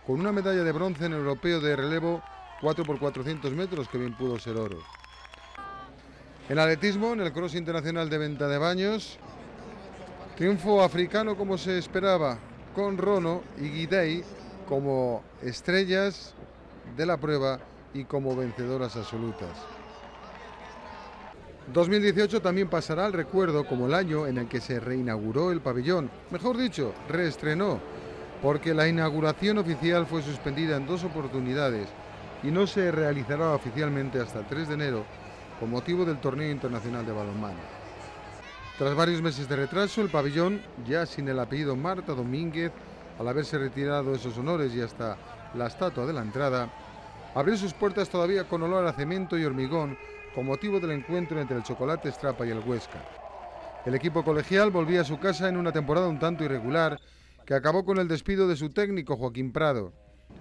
con una medalla de bronce en el europeo de relevo 4x400 metros, que bien pudo ser oro. En atletismo, en el cross internacional de Venta de Baños, triunfo africano como se esperaba, con Rono y Guidey como estrellas de la prueba y como vencedoras absolutas. 2018 también pasará al recuerdo como el año en el que se reinauguró el pabellón, mejor dicho, reestrenó, porque la inauguración oficial fue suspendida en 2 oportunidades y no se realizará oficialmente hasta el 3 de enero con motivo del torneo internacional de balonmano. Tras varios meses de retraso, el pabellón, ya sin el apellido Marta Domínguez, al haberse retirado esos honores y hasta la estatua de la entrada, abrió sus puertas todavía con olor a cemento y hormigón con motivo del encuentro entre el Chocolate Estrapa y el Huesca. El equipo colegial volvía a su casa en una temporada un tanto irregular que acabó con el despido de su técnico Joaquín Prado.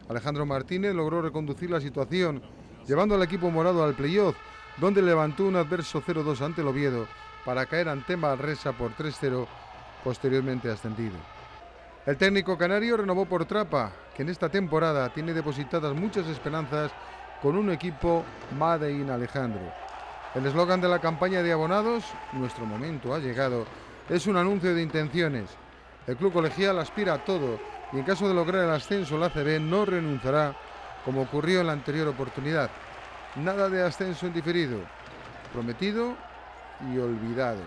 Alejandro Martínez logró reconducir la situación, llevando al equipo morado al playoff, donde levantó un adverso 0-2 ante el Oviedo para caer ante Manresa por 3-0, posteriormente ascendido. El técnico canario renovó por Trapa, que en esta temporada tiene depositadas muchas esperanzas con un equipo Made in Alejandro. El eslogan de la campaña de abonados, Nuestro momento ha llegado, es un anuncio de intenciones. El club colegial aspira a todo y en caso de lograr el ascenso a la ACB no renunciará, como ocurrió en la anterior oportunidad. Nada de ascenso en diferido, prometido y olvidado.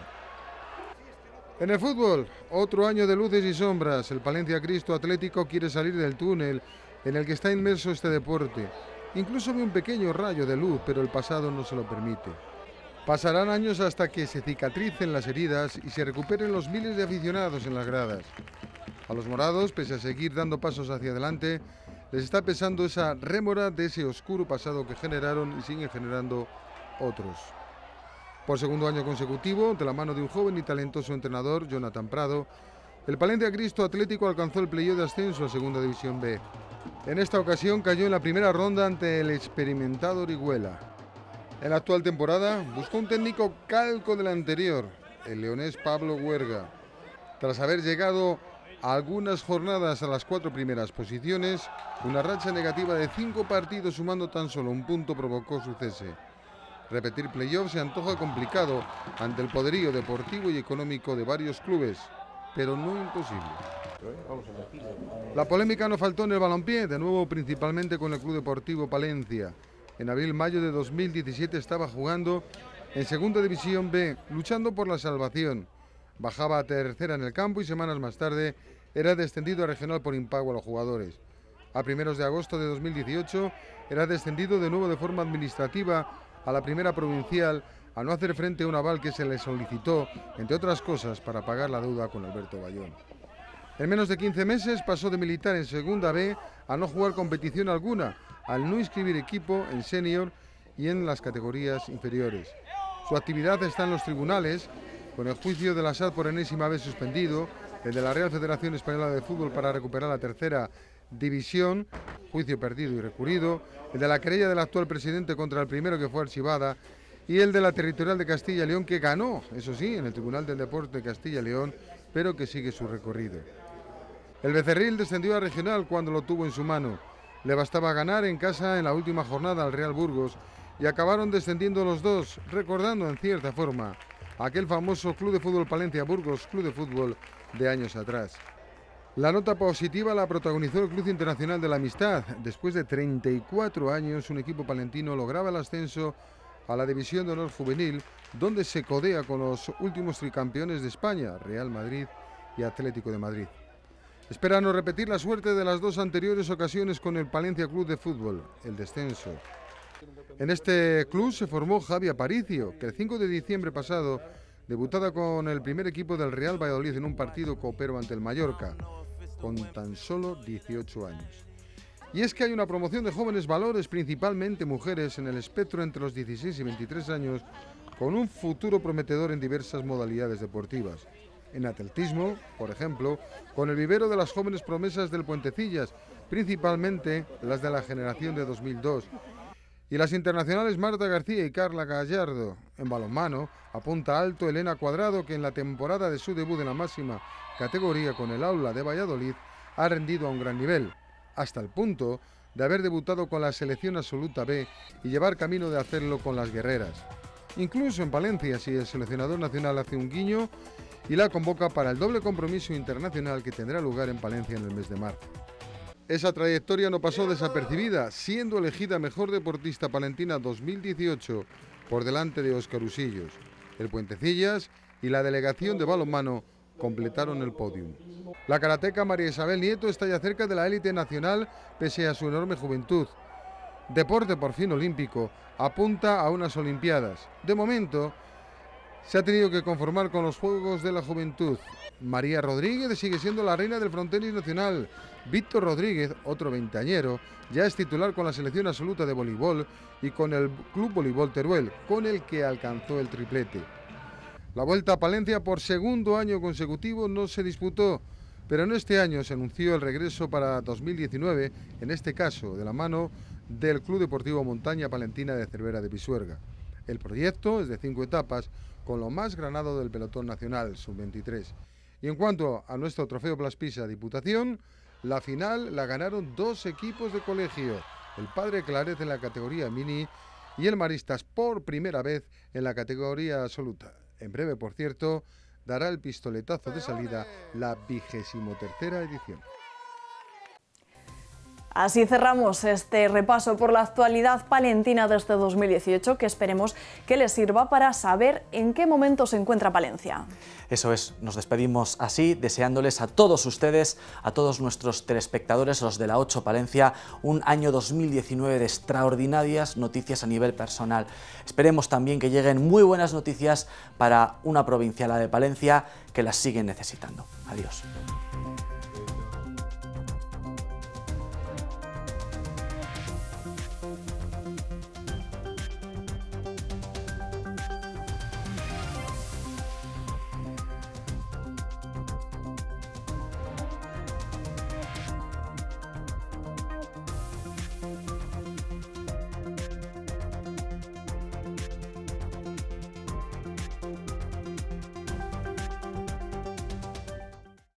En el fútbol, otro año de luces y sombras. El Palencia Cristo Atlético quiere salir del túnel en el que está inmerso este deporte. Incluso ve un pequeño rayo de luz, pero el pasado no se lo permite. Pasarán años hasta que se cicatricen las heridas y se recuperen los miles de aficionados en las gradas. A los morados, pese a seguir dando pasos hacia adelante, les está pesando esa rémora de ese oscuro pasado que generaron y siguen generando otros. Por segundo año consecutivo, de la mano de un joven y talentoso entrenador, Jonathan Prado, el Palencia Cristo Atlético alcanzó el playoff de ascenso a Segunda División B. En esta ocasión cayó en la primera ronda ante el experimentado Orihuela. En la actual temporada buscó un técnico calco del anterior, el leonés Pablo Huerga. Tras haber llegado a algunas jornadas a las 4 primeras posiciones, una racha negativa de 5 partidos sumando tan solo un punto provocó su cese. Repetir playoff se antoja complicado ante el poderío deportivo y económico de varios clubes, pero no imposible. La polémica no faltó en el balompié, de nuevo principalmente con el Club Deportivo Palencia. En abril-mayo de 2017 estaba jugando en Segunda División B, luchando por la salvación. Bajaba a tercera en el campo y semanas más tarde era descendido a regional por impago a los jugadores. A primeros de agosto de 2018 era descendido de nuevo de forma administrativa a la primera provincial a no hacer frente a un aval que se le solicitó, entre otras cosas, para pagar la deuda con Alberto Bayón. En menos de 15 meses pasó de militar en Segunda B a no jugar competición alguna, al no inscribir equipo en senior y en las categorías inferiores. Su actividad está en los tribunales, con el juicio de la SAD por enésima vez suspendido, el de la Real Federación Española de Fútbol para recuperar la tercera división, juicio perdido y recurrido, el de la querella del actual presidente contra el primero que fue archivada y el de la territorial de Castilla y León que ganó, eso sí, en el Tribunal del Deporte de Castilla y León, pero que sigue su recorrido. El Becerril descendió a regional cuando lo tuvo en su mano. Le bastaba ganar en casa en la última jornada al Real Burgos y acabaron descendiendo los dos, recordando en cierta forma aquel famoso Club de Fútbol Palencia Burgos, Club de Fútbol de años atrás. La nota positiva la protagonizó el Club Internacional de la Amistad. Después de 34 años, un equipo palentino lograba el ascenso a la División de Honor Juvenil, donde se codea con los últimos tricampeones de España, Real Madrid y Atlético de Madrid. Espera no repetir la suerte de las dos anteriores ocasiones con el Palencia Club de Fútbol, el descenso. En este club se formó Javi Aparicio, que el 5 de diciembre pasado debutaba con el primer equipo del Real Valladolid en un partido copero ante el Mallorca, con tan solo 18 años. Y es que hay una promoción de jóvenes valores, principalmente mujeres, en el espectro entre los 16 y 23 años, con un futuro prometedor en diversas modalidades deportivas. En atletismo, por ejemplo, con el vivero de las jóvenes promesas del Puentecillas, principalmente las de la generación de 2002. Y las internacionales Marta García y Carla Gallardo. En balonmano apunta alto Elena Cuadrado, que en la temporada de su debut en la máxima categoría con el Aula de Valladolid ha rendido a un gran nivel, hasta el punto de haber debutado con la selección absoluta B y llevar camino de hacerlo con las guerreras. Incluso en Palencia, si el seleccionador nacional hace un guiño y la convoca para el doble compromiso internacional que tendrá lugar en Palencia en el mes de marzo. Esa trayectoria no pasó desapercibida, siendo elegida mejor deportista palentina 2018 por delante de Óscar Usillos. El Puentecillas y la delegación de balonmano completaron el podium. La karateca María Isabel Nieto está ya cerca de la élite nacional pese a su enorme juventud. Deporte por fin olímpico, apunta a unas olimpiadas. De momento, se ha tenido que conformar con los Juegos de la Juventud. María Rodríguez sigue siendo la reina del frontenis nacional. Víctor Rodríguez, otro veinteañero, ya es titular con la selección absoluta de voleibol y con el Club Voleibol Teruel, con el que alcanzó el triplete. La Vuelta a Palencia por segundo año consecutivo no se disputó, pero en este año se anunció el regreso para 2019, en este caso de la mano del Club Deportivo Montaña Palentina de Cervera de Pisuerga. El proyecto es de 5 etapas, con lo más granado del pelotón nacional, sub-23. Y en cuanto a nuestro trofeo Plaspisa Diputación, la final la ganaron 2 equipos de colegio, el Padre Claret en la categoría mini y el Maristas por primera vez en la categoría absoluta. En breve, por cierto, dará el pistoletazo de salida la 23ª edición. Así cerramos este repaso por la actualidad palentina de este 2018, que esperemos que les sirva para saber en qué momento se encuentra Palencia. Eso es, nos despedimos así, deseándoles a todos ustedes, a todos nuestros telespectadores, los de la 8 Palencia, un año 2019 de extraordinarias noticias a nivel personal. Esperemos también que lleguen muy buenas noticias para una provincia, la de Palencia, que las siguen necesitando. Adiós.